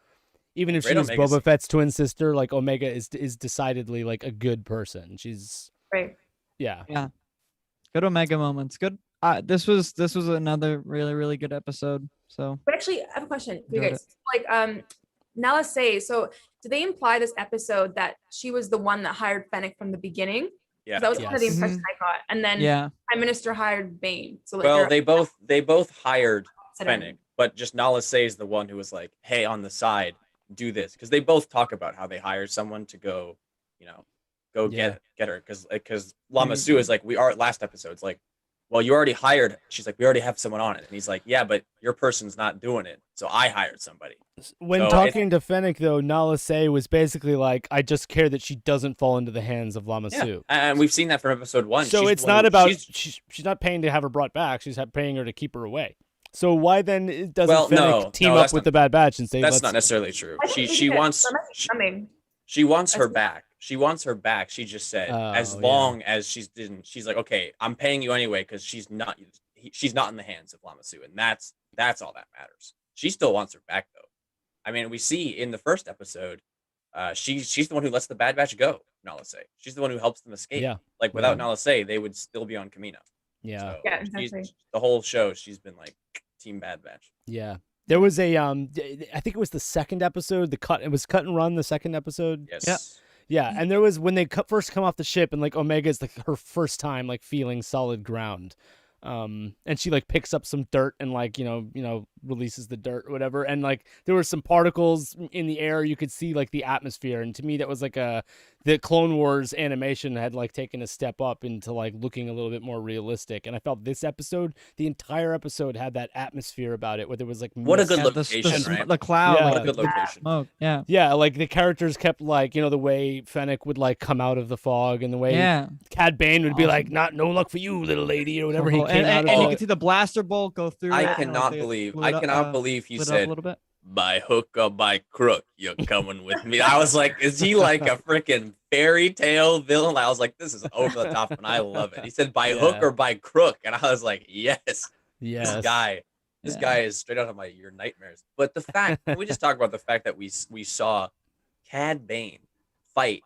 even if Great she's Omega Boba scene. Fett's twin sister, like Omega is decidedly like a good person. She's Right. yeah. Good Omega moments. Good. This was another really, really good episode. So But actually, I have a question for you Got guys. Like, Nala say, so did they imply this episode that she was the one that hired Fennec from the beginning? Yeah. 'Cause that was kind of the Yes. impression I got. And then yeah, Prime Minister hired Bane. So like, Well, they're they both hired opposite Fennec, ends. but just Nala Say is the one who was like, "Hey, on the side, do this," because they both talk about how they hire someone to go, Yeah. get her, because Lama Su is like, we are last episode's like, well, you already hired. She's like, we already have someone on it, and he's like, yeah, but your person's not doing it, so I hired somebody. When So talking to Fennec though, Nala Se was basically like, I just care that she doesn't fall into the hands of Lama Yeah, Su. and we've seen that from episode 1. So She's it's the one not who- about she's- she's not paying to have her brought back. She's paying her to keep her away. So why then doesn't Well, Fennec no, team no, up that's with not- the Bad Batch and say that's let's not necessarily true. I think She that- wants that might be she, coming. she wants her That's- back. She wants her back. She just said, as Oh, long as she's like, okay, I'm paying you anyway because she's not in the hands of Lama Su, and that's all that matters. She still wants her back though. I mean, we see in the first episode, she's the one who lets the Bad Batch go. Nala Se, she's the one who helps them escape. Yeah. Like without Yeah. Nala Se, they would still be on Kamino. Yeah. So Yeah, she's, exactly. the whole show, she's been like Team Bad Batch. Yeah. There was a I think it was the second episode, it was Cut and Run, the second episode. Yes. Yeah, and there was when they first come off the ship and like Omega's like her first time like feeling solid ground. And she like picks up some dirt and like releases the dirt or whatever, and like there were some particles in the air. You could see like the atmosphere, and to me that was like the Clone Wars animation had like taken a step up into like looking a little bit more realistic, and I felt this episode, the entire episode had that atmosphere about it where there was like What a mist. good Yeah, location, right? the cloud, Yeah. like What a good the location. smoke. Yeah. Yeah, like the characters kept like the way Fennec would like come out of the fog, and the way Yeah. Cad Bane would be Awesome. like, no luck for you, little lady, or whatever. So He cool. came out and of you it. can see the blaster bolt go through. I it, and, cannot like, they believe blew I it up, cannot believe he lit it up a said little bit. by hook or by crook, you're coming with me. I was like, is he like a freaking fairy tale villain? I was like, this is over the top, and I love it. He said by hook Yeah. or by crook, and I was like, yes, Yes. this guy is straight out of your nightmares. But the fact, can we just talk about the fact that we saw Cad Bane fight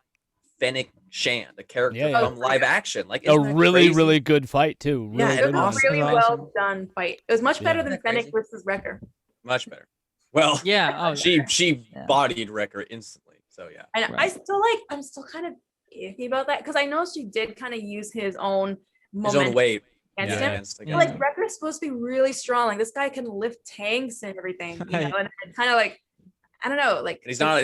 Fennec Shand, the character Yeah, yeah. from live action, like A isn't that really, crazy? really good fight too. Yeah, Really it good It one. was a really Awesome. well done fight. It was much better Yeah. than Isn't that Fennec crazy? versus Wrecker. Much better. Well, Yeah. Oh, she Yeah. bodied Wrecker instantly. So yeah. And Right. I'm still kind of iffy about that because I know she did kind of use his own His own weight. against Yeah, him. against But, like him. Wrecker's supposed to be really strong. Like this guy can lift tanks and everything. You Right. know, and kind of like I don't know, like He's not.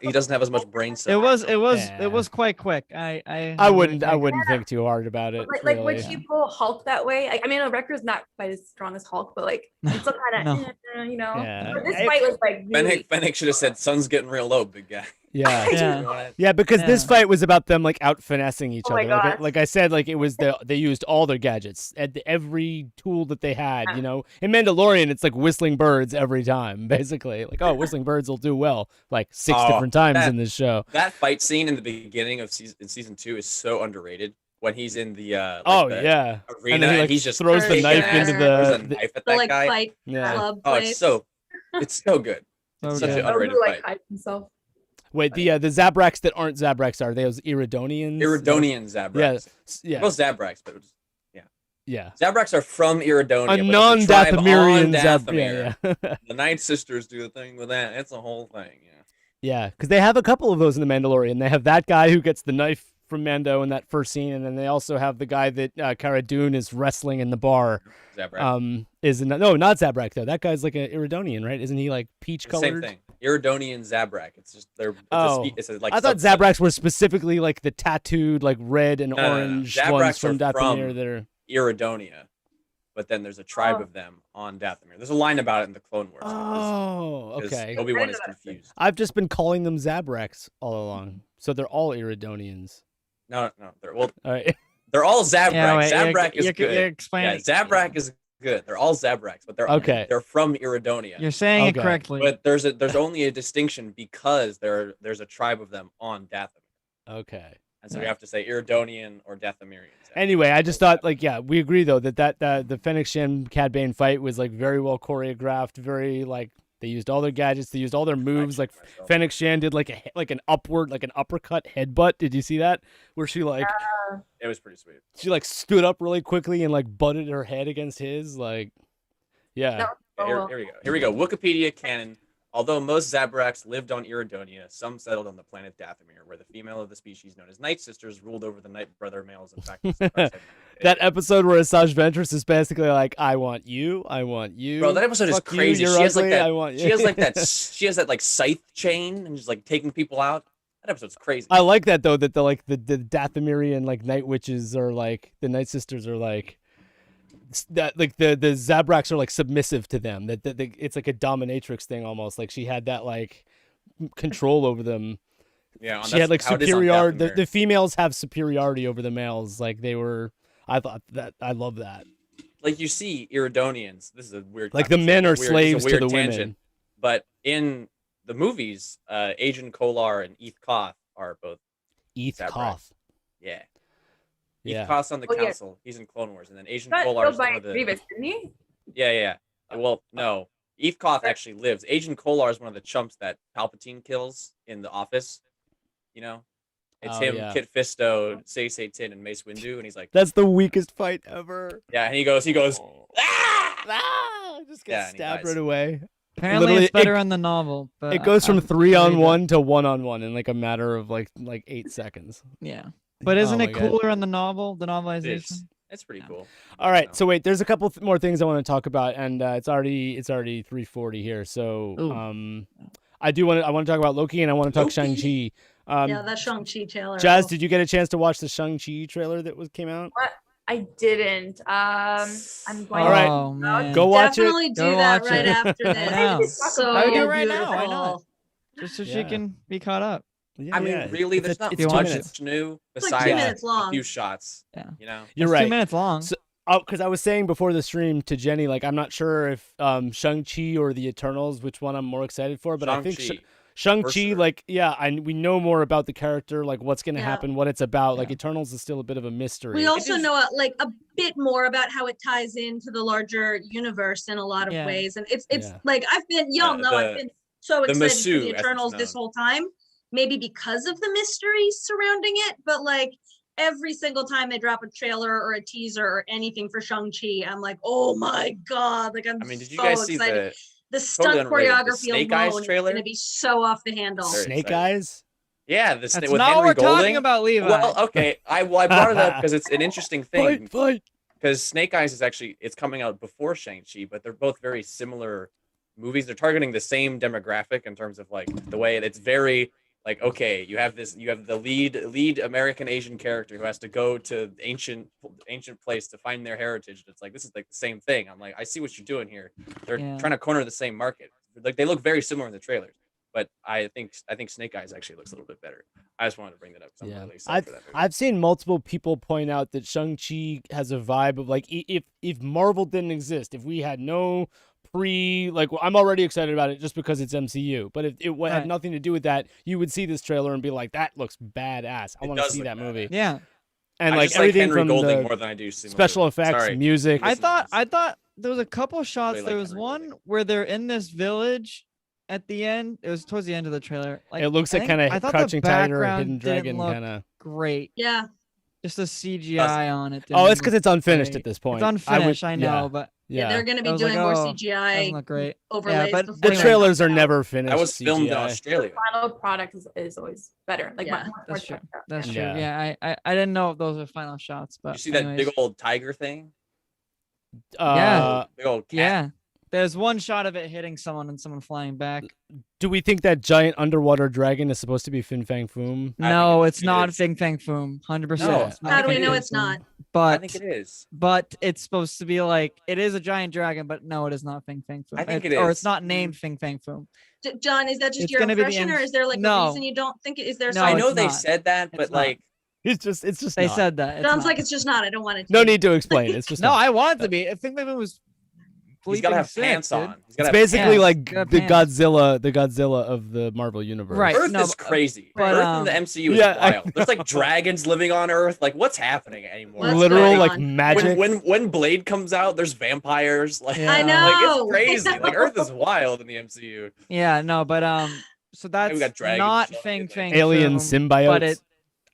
He doesn't have as much brain cells. Yeah. It was quite quick. I wouldn't agree. think too hard about it. like would really. she pull Hulk that way? I mean, Wrecker's not quite as strong as Hulk, but like it's still kind of you know. Yeah. But this I- fight was like really Fennec should have said, "Sun's getting real low, big guy." Yeah. Yeah. Yeah, because this Yeah. fight was about them like out finessing each Oh my other. Like, gosh. like I said, like it was they used all their gadgets, every tool that they had. In Mandalorian, it's like whistling birds every time, basically. Like, oh, whistling birds will do well, like six Oh, different times that- in this show. That fight scene in the beginning of season 2 is so underrated. When he's in the Yeah, arena, and then he like he's just throws the kicking knife ass, into throws a the knife at The that like guy. fight yeah. club Oh, place. it's so good. So It's such good. an underrated Like fight. hype himself. Wait, the Zabraks that aren't Zabraks are they those Iridonians? Iridonian Zabraks. Yeah, Well, Zabraks, but yeah. Zabraks are from Iridonia. A but non-Dathomirian it's a tribe on Zabrak. Dathomir. Yeah. The Night Sisters do the thing with that. It's a whole thing. Yeah. Yeah, because they have a couple of those in the Mandalorian. They have that guy who gets the knife from Mando in that first scene, and then they also have the guy that Cara Dune is wrestling in the bar. Zabrak. No, not Zabrak though. That guy's like an Iridonian, right? Isn't he like peach Same colored? thing. Iridonian Zabrak. It's just they're. Oh. It's like I thought Zabraks were specifically like the tattooed, like red and No, no, no. orange Zabraks ones from are Dathomir from- that are. Iridonia, but then there's a tribe Oh. of them on Dathomir. There's a line about it in the Clone Wars. Oh, 'cause okay. Obi-Wan is confused. I've just been calling them Zabraks all along, so they're all Iridonians. No, All right. they're all Zabrak. Yeah, wait, Zabrak is you're good. explaining. Yeah, Zabrak is good. They're all Zabraks, but they're Okay. They're from Iridonia. You're saying it Okay. correctly. But there's only a distinction because there's a tribe of them on Dathomir, Okay. and so we Right. have to say Iridonian or Dathomirian. Anyway, I just thought, like, yeah, we agree though that the Fennec Shand Cad Bane fight was like very well choreographed, very like they used all their gadgets, they used all their moves. Like Fennec Shand did like an uppercut headbutt. Did you see that? Where she like It was pretty sweet. she like stood up really quickly and like butted her head against his. Like, yeah, That was so well. Here we go. Wikipedia canon. Although most Zabraks lived on Iridonia, some settled on the planet Dathomir, where the female of the species known as Night Sisters ruled over the Night Brother males and practiced the dark side. that episode where Asajj Ventress is basically like, I want you. Bro, that episode is Fuck you, crazy. you're She has like ugly, that. I want you. She has like that. She has that like scythe chain and just like taking people out. That episode's crazy. I like that though, that the Dathomirian like Night Witches are like the Night Sisters are like that, like the Zabraks are like submissive to them. That it's like a dominatrix thing almost. Like she had that like control over them. Yeah, She had like how it is on superiority. Dathomir. The females have superiority over the males. Like they were. I thought that I love that. Like you see Iridonians. This is a weird. Like the men are weird- it's a slaves to weird the tangent. women. But in the movies, Agent Kolar and Eth Koth are both. Eth Zabrak. Koth. Yeah. Yeah. Eth Koth's on the Oh, yeah. council. He's in Clone Wars, and then Agent Got Kolar killed is by one of the. Grievous, didn't he? Yeah. Well, no. Eth Koth actually lives. Agent Kolar is one of the chumps that Palpatine kills in The Office. You know, it's Oh, him, yeah. Kit Fisto, Say Tin, and Mace Windu, and he's like, That's the weakest fight ever. yeah, and he goes, ah! Ah! Just Yeah, gets and he stabbed dies. right away. Apparently, literally, it's better in the novel. But It goes from I'm 3-on-1 to 1-on-1 in like a matter of like 8 seconds. Yeah, but isn't Oh it my God. cooler in the novel, the It novelization? is. It's pretty cool. All right, so wait, there's a couple more things I want to talk about, and it's already 3:40 here. So Ooh. I want to talk about Loki, and I want to talk Loki? Shang-Chi. Yeah, that Shang-Chi trailer. Jazz, oh. did you get a chance to watch the Shang-Chi trailer that came out? What? I didn't. I'm going All right. Oh man. Go watch it. Definitely do Go that watch right it. after I this. know. It's so I would do it right beautiful. now. Why not? Just so she Yeah. can be caught up. Yeah, I mean, yeah. really, It's there's not it's You two watch much it. minutes. new It's like besides 2 Yeah. minutes a long. few shots. Yeah. You know, You're It's right. 2 minutes long. So- Oh, because I was saying before the stream to Jenny, like I'm not sure if Shang-Chi or the Eternals, which one I'm more excited for, but I think Shang-Chi. Shang-Chi, sure. like, we know more about the character, like what's gonna Yeah. happen, what it's about. Like Yeah. Eternals is still a bit of a mystery. We also is- know like a bit more about how it ties into the larger universe in a lot of Yeah. ways, and it's Yeah. like I've been I've the been so excited for Masu, the as it's Eternals this known. whole time, maybe because of the mystery surrounding it, but like every single time they drop a trailer or a teaser or anything for Shang-Chi, I'm like, oh my god, like I'm I mean, did you so guys see excited. the The stunt totally unrelated, the choreography Snake Eyes alone is trailer? gonna be so off the handle. Very Snake excited. Eyes? Yeah, That's with not Henry what we're Golding. talking about, Levi. Well, okay, I brought it up because it's an interesting thing. Fight! Because Snake Eyes is actually it's coming out before Shang-Chi, but they're both very similar movies. They're targeting the same demographic in terms of like the way it's very like, okay, you have the lead American Asian character who has to go to ancient place to find their heritage. It's like this is like the same thing. I'm like, I see what you're doing here. They're Yeah. trying to corner the same market. Like they look very similar in the trailers, but I think Snake Eyes actually looks a little bit better. I just wanted to bring that up. 'Cause I'm Yeah. really excited for that movie. I've seen multiple people point out that Shang-Chi has a vibe of like if Marvel didn't exist, if we had no I'm already excited about it just because it's MCU. But if it had Right. nothing to do with that, you would see this trailer and be like, that looks badass. I It want to does see look that movie. badass. Yeah. And I like just like everything Henry from Golding the more than I do Simo special Wu. effects, Sorry. music. I Listen, thought there was a couple shots. like There was Henry one Golding. where they're in this village at the end. It was towards the end of the trailer. Like It looks I like think- kind I of thought the Crouching Tiger, background Hidden didn't Dragon look kind of. great. Yeah. Just the CGI on it. Oh, didn't it's because look it's unfinished great. at this point. It's unfinished, I know, but Yeah, they're gonna yeah. be I was doing like, more oh, CGI doesn't look great. overlays. but before The anyway. it trailers comes are out. never finished. I was filmed in CGI. Australia. Final product is always better. Like Yeah. more That's true. checked out. That's Yeah. true. Yeah, I didn't know if those were final shots, but You see that anyways. big old tiger thing? Uh, Big old cat. Yeah. There's one shot of it hitting someone and someone flying back. Do we think that giant underwater dragon is supposed to be Fin Fang Foom? I No, think it's not is. Fing Fang Foom. 100%. No, It's not How do we Fing know Fang it's Foom. not? I But think it is. but it's supposed to be like it is a giant dragon, but no, it is not Fing Fang Foom. I think it Or is. it's not named Fing Fang Foom. John, is that just It's your gonna be the impression, or end- is there like No. a reason you don't think it? Is there? No, I some, know it's they not. said that, but It's not. like It's just They not. said that. It's sounds not. like it's just not. I don't want it to. No be. need to explain. It's just No, not. I want it to be. Fing Fang Foom was. he's gotta bleeping have sick, pants dude. on. He's It's gotta have basically Yeah, like good the pants. Godzilla of the Marvel universe. Right. Earth no, is crazy. but, Earth in the MCU is yeah, I wild. There's like dragons living on Earth. Like, what's happening anymore? What's Literal going like on? magic. When Blade comes out, there's vampires. Like, Yeah. I know. like it's crazy. Like Earth is wild in the MCU. Yeah, no, but so that's we got dragons not showing Fing it, like- Fang Alien Foom, symbiotes. but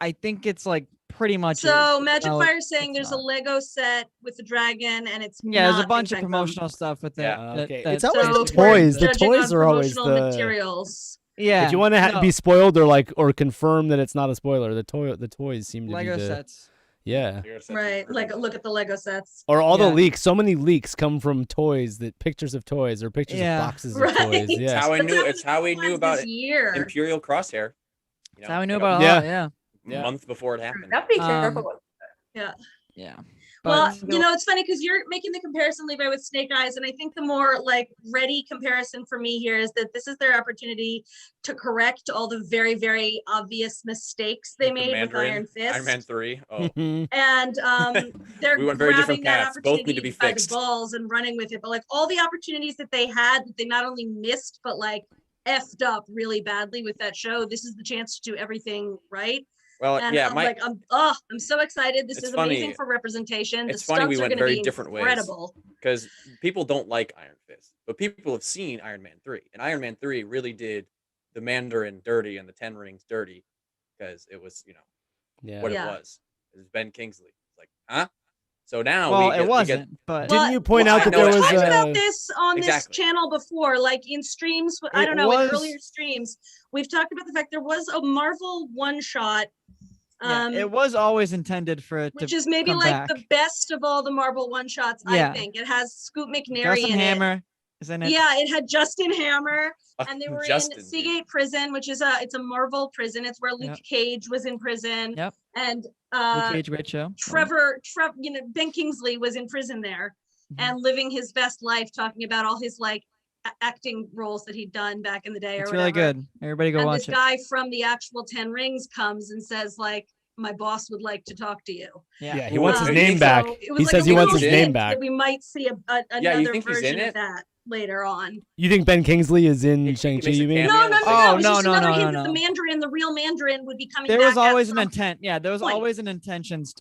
I think it's like pretty much. So is. Magic No, Fire is saying it's there's a not. Lego set with the dragon, and it's Yeah, there's a not bunch of Fing Fang Foom. promotional stuff with it. Yeah. Okay, that- it's always So the we're toys. The judging toys on are always promotional the. materials. Yeah. If you want to no, be spoiled or confirm that it's not a spoiler, the toys seem to Lego be the sets. yeah. Right, like look at the Lego sets. Or all the Yeah. leaks. So many leaks come from toys, that pictures of toys or pictures Yeah. of boxes Right. of toys. It's Yeah. how I That's knew. happened It's how we knew this about year. Imperial Crosshair. You That's how we knew like about a Yeah. lot. Yeah. Yeah. a month before it happened. Have to be Um, careful. Yeah. Well, But you know, it's funny because you're making the comparison, Levi, with Snake Eyes, and I think the more like ready comparison for me here is that this is their opportunity to correct all the very, very obvious mistakes they Like the made with Mandarin, Iron Fist. Iron Man 3. Oh, And they're We went very different grabbing that paths. Both need to opportunity be by the fixed. balls and running with it. But like all the opportunities that they had, that they not only missed but like effed up really badly with that show. This is the chance to do everything right. well, And yeah. I'm so excited. This It's is amazing funny. for representation. It's the funny stunts we are went going to very be different ways. incredible. because people don't like Iron Fist, but people have seen Iron Man 3, and Iron Man 3 really did the Mandarin dirty and the Ten Rings dirty because it was, Yeah. what Yeah. it was. It was Ben Kingsley. It's like, huh? So now well, we it get, wasn't. But Didn't you point Well, out I that know there it's was Talked about a this on Exactly. this channel before, like in streams. I It don't know, was- in earlier streams, we've talked about the fact there was a Marvel one shot Yeah, it was always intended for it which to is maybe come like back. the best of all the Marvel one-shots, Yeah. I think. It has Scoot McNairy Justin in it. Hammer is in it. Yeah, it had Justin Hammer, and they were Justin, in dude. Seagate Prison, which is it's a Marvel prison. It's where Luke Yep. Cage was in prison. Yep. And Luke Cage, great show. Trevor, Ben Kingsley was in prison there and living his best life, talking about all his like acting roles that he'd done back in the day. It's or really whatever. good. Everybody go And watch this it. guy from the actual 10 Rings comes and says like, my boss would like to talk to you. Yeah, he Ooh, wants his you name think back. So it was He like says a he wants little his name hint back. that we might see Yeah, you another think he's in version of it? that later on. You think Ben Kingsley is He in makes Shang-Chi, a you mean? cameo. No. Oh, It's no, just no, another no, hint no, that no. the Mandarin, the real Mandarin, would be coming There back. was always at an some intent. Yeah, there was point. always an intentions.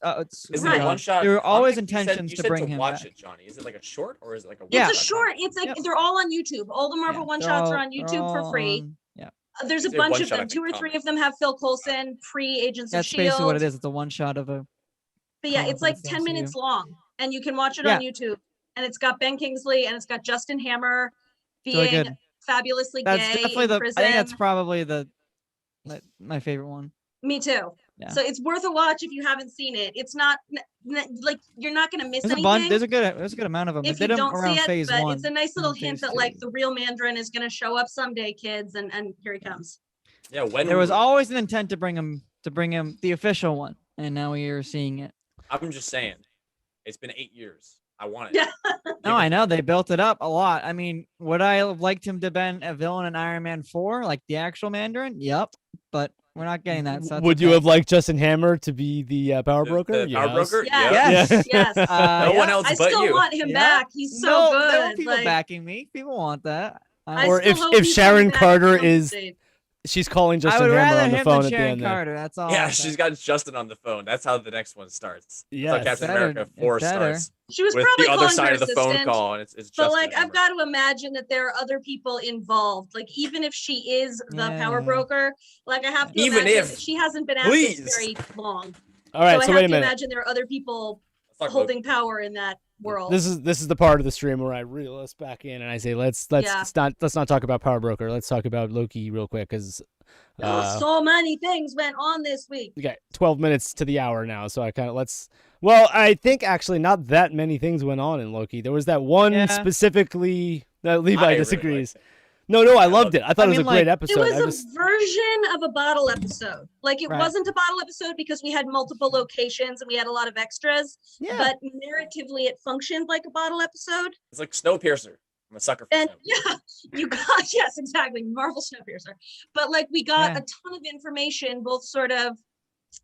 Is Right. it a one shot? There were always comic? You said- intentions you to said bring him watch back. it, Johnny. Is it like a short or is it like a? Yeah. It's a short. It's like Yep. they're all on YouTube. All the Marvel one shots are on YouTube for free. Yeah, There's a It's a bunch of one-shot, I them. think, 2 or 3 comic. of them have Phil Coulson, pre-Agents of that's Shield. basically what it is. It's a one shot of a. But yeah, comic it's like with the 10 minutes MCU. long, and you can watch it Yeah. on YouTube. And it's got Ben Kingsley, and it's got Justin Hammer It's really being good. fabulously That's gay definitely in the. prison. I think that's probably my favorite one. Me too. Yeah. So it's worth a watch if you haven't seen it. It's not like you're not going to miss There's a anything bunch. There's a good amount of them. if They you did them don't see around it. phase But one. it's a nice little and hint phase that like two. the real Mandarin is going to show up someday, kids, and here he comes. Yeah, when There was always an intent to bring him the official one, and now we are seeing it. I'm just saying, it's been 8 years. I want it. Yeah. No, I know they built it up a lot. I mean, would I have liked him to been a villain in Iron Man 4, like the actual Mandarin? Yep, but we're not getting that. So that's Would you okay. have liked Justin Hammer to be the power broker? The power broker? Yes. Yeah. Yes. No one yeah. else I but still you. want him Yeah. back. He's so No, good. there were people like, backing me. People want that. I Or still if- hope if he's Sharon coming back Carter at some is- stage. She's calling I Justin would Hammer rather on the him phone than at the Sharon end there. Carter. That's all. Yeah, I'm she's saying. got Justin on the phone. That's how the next one starts. That's how Yes. Captain Better. America 4 It's better. starts. She was With probably the other calling side her of the phone assistant, call, and it's But Justin like, I've Hammer. got to imagine that there are other people involved. Like, even if she is the power Yeah. broker, like I have to Even imagine if, that she hasn't been at please. this very long. All right, so so I wait have a to minute. imagine there are other people Let's talk holding power in that world. This is the part of the stream where I reel us back in and I say let's Yeah. let's not talk about Power Broker. Let's talk about Loki real quick because So many things went on this week. we got 12 minutes to the hour now, so I kind of Well, I think actually not that many things went on in Loki. There was that one Yeah. specifically that Levi I really disagrees. liked it. No, I loved loved it. I thought I it was a mean, great like, episode. It was I a just version of a bottle episode. Like it Right. wasn't a bottle episode because we had multiple locations and we had a lot of extras. yeah. But narratively, it functioned like a bottle episode. It's like Snowpiercer. I'm a sucker for And Snowpiercer. yeah, you got yes, exactly, Marvel Snowpiercer. But like we got Yeah. a ton of information, both sort of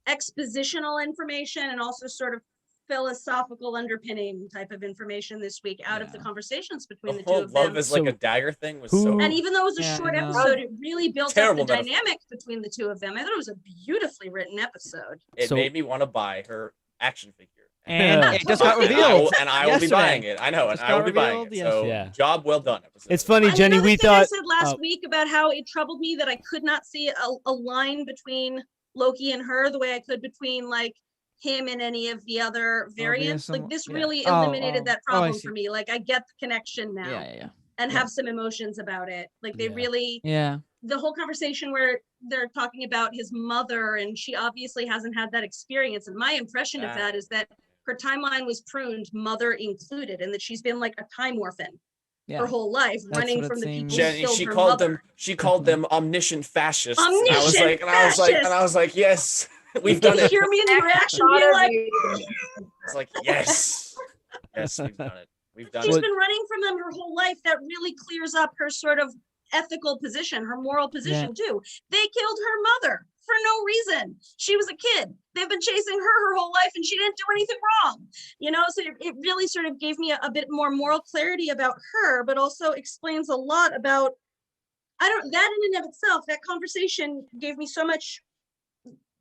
expositional information and also sort of philosophical underpinning type of information this week out of the Yeah. conversations between The the two whole of love them. is like So a dagger thing was who- so. And even though it was a Yeah, I short know. episode, it really built Terrible up the metaphor. dynamic between the two of them. I thought it was a beautifully written episode. It So- made me want to buy her action figure. And Yeah. it just got And I revealed. will- and I will be yesterday. buying it. I know, and Just I will got be buying revealed it. So, Yeah. job well done. Episode. It's funny, And Jenny. another We thing I thought said last oh. week about how it troubled me that I could not see a line between Loki and her the way I could between like him and any of the other variants. some- Like this yeah. really Oh, eliminated oh. that Oh, I problem see. for me. Like I get the connection now Yeah. and yeah. have some emotions about it. Like they Yeah. really Yeah. the whole conversation where they're talking about his mother and she obviously hasn't had that experience. And my impression of that is that her timeline was pruned, mother included, and that she's been like a time orphan Yeah. her whole life, That's running what from it the seems. people who Jenny, killed she her called mother. them. She called them omniscient fascists. And I was Omniscient like, and I was like, yes, we've done Did you it. hear me in the reaction be like, It's like, yes, yes, we've done it. We've done she's it. been running from them her whole life. That really clears up her sort of ethical position, her moral position too. They killed her mother for no reason. She was a kid. They've been chasing her whole life and she didn't do anything wrong. You know, so it really sort of gave me a bit more moral clarity about her, but also explains a lot about, that in and of itself, that conversation gave me so much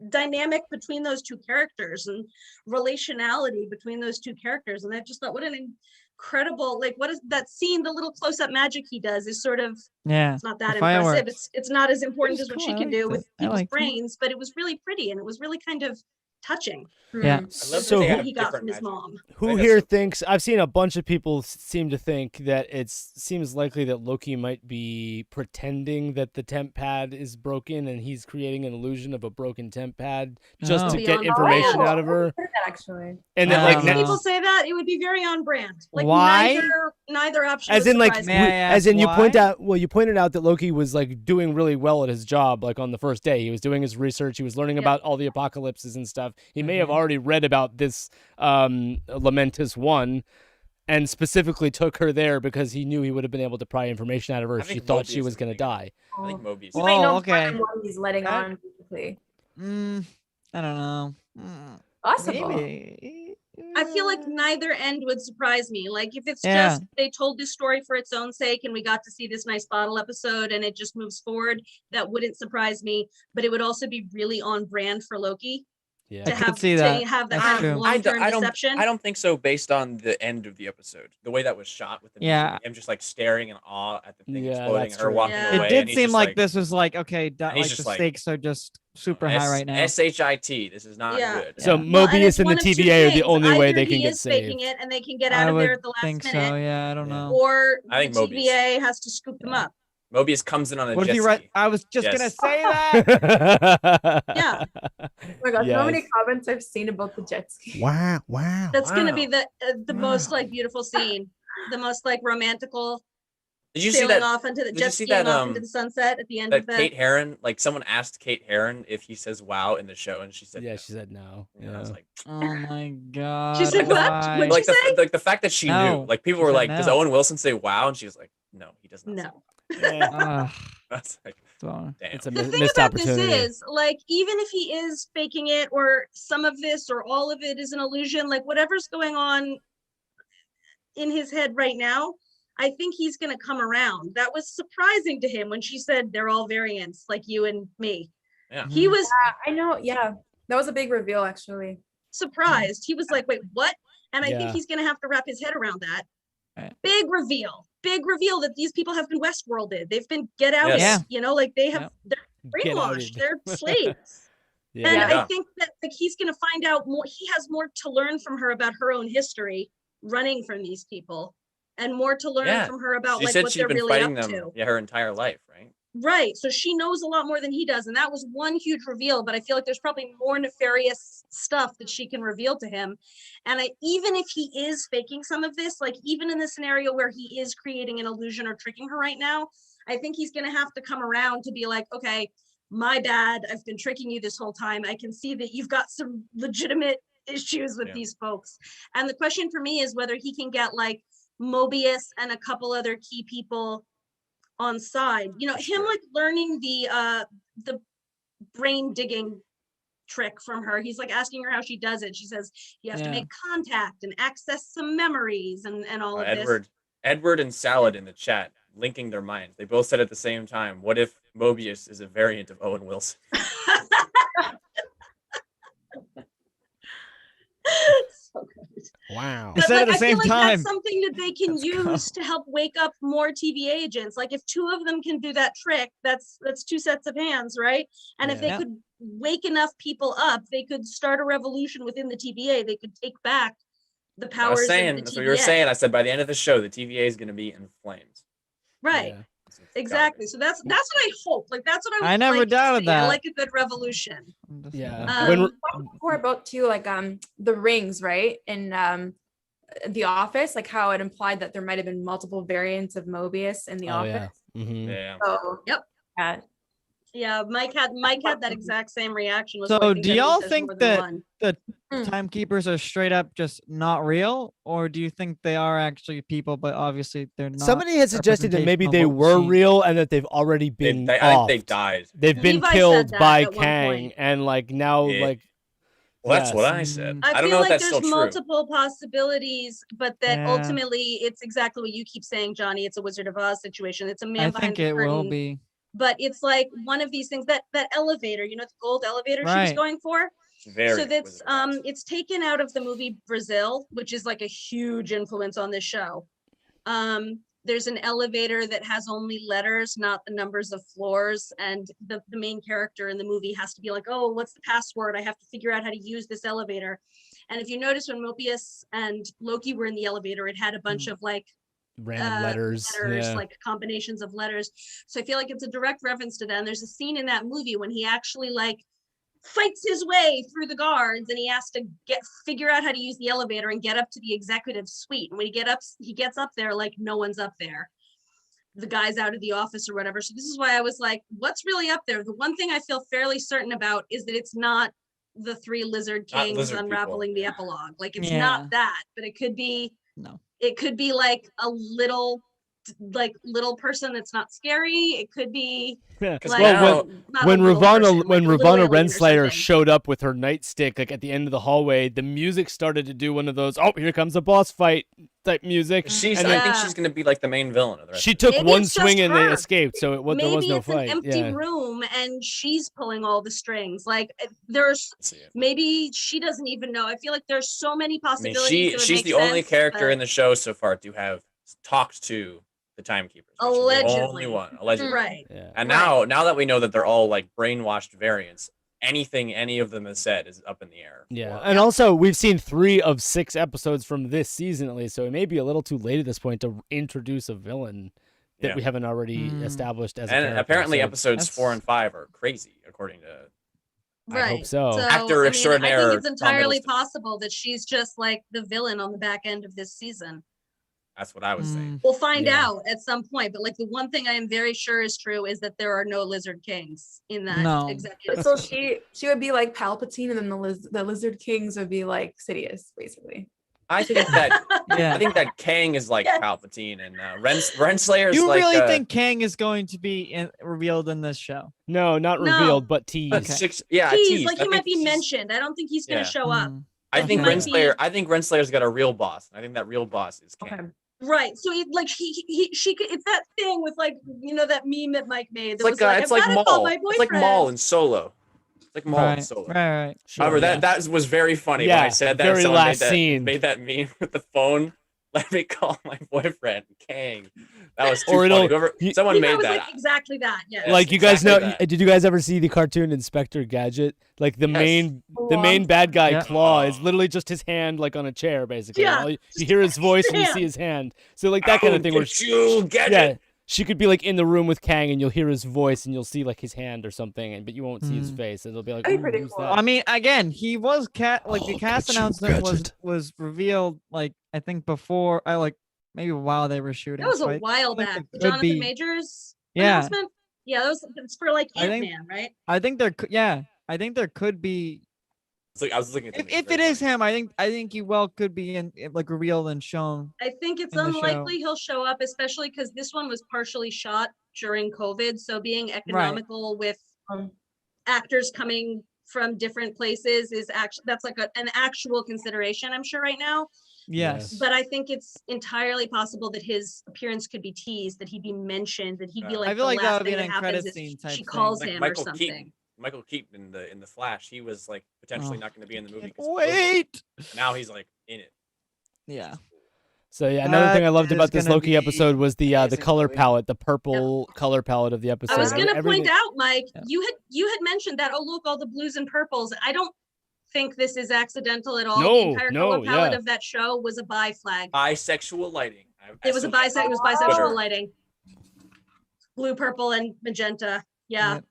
dynamic between those two characters and relationality between those two characters. And I just thought, what an incredible, like, what is that scene? The little close-up magic he does is sort of, Yeah. it's not that The impressive. fireworks. It's not as important was as what cool. she I can do liked with it. I people's liked it. brains, but it was really pretty and it was really kind of touching. Yeah. I love So that they What have he got different from his magic. mom. Who think here that's so- thinks? I've seen a bunch of people seem to think that it seems likely that Loki might be pretending that the temp pad is broken and he's creating an illusion of a broken temp pad just Oh. to get Beyond information brand. out of her. Heard that actually. And I that don't like know. People say that it would be very on brand. Like Why? neither option. as would in like surprise May me. I as ask in you point why? out you pointed out that Loki was like doing really well at his job like on the first day. He was doing his research, he was learning Yeah. about all the apocalypses and stuff. He may have Mhm. already read about this Lamentus one and specifically took her there because he knew he would have been able to pry information out of her I if she think thought she Mobius was is going to thinking- die. I think Mobius. He might know Oh, okay. what he's letting That- on, basically. I don't know. Possible. Maybe. I feel like neither end would surprise me. Like if it's Yeah. just they told this story for its own sake and we got to see this nice bottle episode and it just moves forward, that wouldn't surprise me. But it would also be really on brand for Loki Yeah. to I could have see to that. have that That's kind true. of long-term deception. I don't think so based on the end of the episode. The way that was shot with the Yeah. music, him just like staring in awe at the thing Yeah, exploding that's and her true. walking Yeah. away. It did and he's seem just like this was like okay, and he's like the just like, stakes are just super high right now. S-H-I-T. This is not Yeah. good. So Yeah. Well, and Mobius it's and the one of two TVA are the things. only way Either they can he get is faking saved. it and they can get out I of there would at the last think minute, so. Yeah, I don't Yeah. know. or I the think Mobius. TVA has to scoop them Yeah. up. Mobius comes in on a What if jet you read? ski. I was just gonna Yes. say that. Yeah. Oh my god, how many Yes. comments I've seen about the jet ski. Wow. That's gonna be Wow. the most Wow. like beautiful scene, the most like romantical Did you see sailing that? off into the did you jet see skiing that, off into the sunset at the end That of the Kate Herron, like someone asked Kate Herron if he says "wow" in the show, and she said, Yeah, no. she said no. And I was Yeah. like, Oh my god. She said what? why? What'd like she the say? like the fact that she No. knew, like people She were said like, "Does no. Owen Wilson say wow?" And she was like, "No, he does not." Say No. Yeah. Ugh, That's like, so- damn. It's a The thing missed about this opportunity. is, like, even if he is faking it, or some of this, or all of it is an illusion, like whatever's going on in his head right now, I think he's gonna come around. That was surprising to him when she said they're all variants, like you and me. Yeah. He Mhm. was I know, yeah. That was a big reveal, actually. surprised. He was like, wait, what? And I think Yeah. he's gonna have to wrap his head around that. Right. Big reveal that these people have been Westworlded. They've been get out, Yes. you know, like they have Yep. they're Get outed. brainwashed, they're slaves. Yeah. And Yeah. I think that like he's gonna find out more, he has more to learn from her about her own history running from these people, and more to learn Yeah. from her about She like said what she's they're been really fighting up them, to. yeah, her entire life, right? Right. So she knows a lot more than he does. And that was one huge reveal. But I feel like there's probably more nefarious stuff that she can reveal to him. And even if he is faking some of this, like even in the scenario where he is creating an illusion or tricking her right now, I think he's going to have to come around to be like, okay, my bad. I've been tricking you this whole time. I can see that you've got some legitimate issues with Yeah. these folks. And the question for me is whether he can get like Mobius and a couple other key people on side, you know, For him sure. like learning the brain digging trick from her. He's like asking her how she does it. She says you have to Yeah. make contact and access some memories and all of Edward and Salad in the chat linking their minds. They both said at the same time, "What if Mobius is a variant of Owen Wilson?" this. So good. Wow. They said at the I feel same like time. that's something that they can Let's go. use to help wake up more TV agents. Like if two of them can do that trick, that's two sets of hands, right? And if Yeah. they Yeah. could wake enough people up, they could start a revolution within the TVA. They could take back the I powers was of saying, the that's TVA. what you were saying. I said by the end of the show, the TVA is going to be in flames. Right. Yeah. It's gotta Exactly. be. So that's what I hope. Like that's what I would I never like to doubted see. I that. like a good revolution. I'm just- Yeah. When Um, More about too, like the rings, right? In the office, like how it implied that there might have been multiple variants of Mobius in the Oh, yeah. office. Mhm. Yeah. So Yep. yeah. Yeah, Mike had that exact same reaction. Was, So "Oh, I think do that means y'all there's think more than that one." the Hmm. timekeepers are straight up just not real, or do you think they are actually people, but obviously they're not? Somebody has suggested that maybe they representational of what were we see? real and that they've already been I think they offed. died. They've Yeah. been Levi said killed that by at one Kang, point. and like now, Yeah. like Well, that's what yes. I said. Mm. I I don't feel know if like that's there's still true. multiple possibilities, but that Yeah. ultimately it's exactly what you keep saying, Johnny. It's a Wizard of Oz situation. It's a man I behind think the it will curtain. be. But it's like one of these things that elevator, you know, the gold elevator she was Right. going for. It's very So that's Wizard of Oz. it's taken out of the movie Brazil, which is like a huge influence on this show. there's an elevator that has only letters, not the numbers of floors. And the main character in the movie has to be like, oh, what's the password? I have to figure out how to use this elevator. And if you notice when Mobius and Loki were in the elevator, it had a bunch of like Random letters. Yeah. like combinations of letters. So I feel like it's a direct reference to that. And there's a scene in that movie when he actually like fights his way through the guards and he has to figure out how to use the elevator and get up to the executive suite. And when he gets up there, like no one's up there. The guy's out of the office or whatever. So this is why I was like, what's really up there? The one thing I feel fairly certain about is that it's not the 3 lizard kings unraveling the epilogue. Like it's not that, but it could be it could be like a little person that's not scary. It could be like, well, when Ravonna like Renslayer showed up with her nightstick like at the end of the hallway, the music started to do one of those here comes a boss fight type music. I think she's gonna be like the main villain of the rest. She took Maybe one swing and they escaped, so there was no fight. Maybe it's an empty room and she's pulling all the strings. Like maybe she doesn't even know. I feel like there's so many possibilities. She's the only character in the show so far to have talked to the timekeepers. Allegedly. The only one. Allegedly. Right. Yeah. And now that we know that they're all like brainwashed variants, anything any of them has said is up in the air. Yeah. And also we've seen 3 of 6 episodes from this season at least, so it may be a little too late at this point to introduce a villain that we haven't already established as a character. And apparently episodes 4 and 5 are crazy, according to I hope so. Actor extraordinaire. I think it's entirely possible that she's just like the villain on the back end of this season. That's what I was saying. We'll find out at some point, but like the one thing I am very sure is true is that there are no lizard kings in that executive. So she would be like Palpatine, and then the lizard kings would be like Sidious, basically. I think that I think that Kang is like Palpatine, and Renslayer is you like. You really think Kang is going to be revealed in this show? No, not revealed, but teased. Okay. Teased. Like he might be mentioned. I don't think he's going to show up. I think Renslayer. I think Renslayer's got a real boss. I think that real boss is Kang. Okay. Right, so she could. It's that thing with like that meme that Mike made. It's like Maul. It's like Maul in Solo. It's like Maul in Solo. Right. Sure, however, that was very funny when I said that. Very last scene. Made that meme with the phone. Let me call my boyfriend Kang. That was too funny. Someone made that. Like exactly that. Yeah. Like you guys know. Did you guys ever see the cartoon Inspector Gadget? Like the main bad guy Claw is literally just his hand like on a chair basically. Yeah. You hear his voice and you see his hand. So like that kind of thing. Where she could be like in the room with Kang and you'll hear his voice and you'll see like his hand or something, but you won't see his face. It'll be like, that'd be pretty cool. That? I mean, again, he was the cast announcement was revealed like I think before maybe while they were shooting. That was a while back. The Jonathan Majors announcement. Yeah, it's for like Ant-Man, right? I think there could be. I was looking at if it is him, I think he could be like revealed and shown. I think it's unlikely he'll show up, especially because this one was partially shot during COVID. So being economical with actors coming from different places is that's like an actual consideration, I'm sure right now. Yes. But I think it's entirely possible that his appearance could be teased, that he'd be mentioned, that he'd be like, I feel like that would be an end credit scene type she calls like him Michael or something. Michael Keaton in the Flash, he was like potentially not going to be in the movie. Wait. Now he's like in it. Yeah. So another thing I loved about this Loki episode was the color palette, the purple color palette of the episode. I was going to point out, Mike, you had mentioned that. Oh, look, all the blues and purples. I don't think this is accidental at all. The entire color palette of that show was a bi flag. Bisexual lighting. It was bisexual lighting. Blue, purple, and magenta. Yeah. Yep.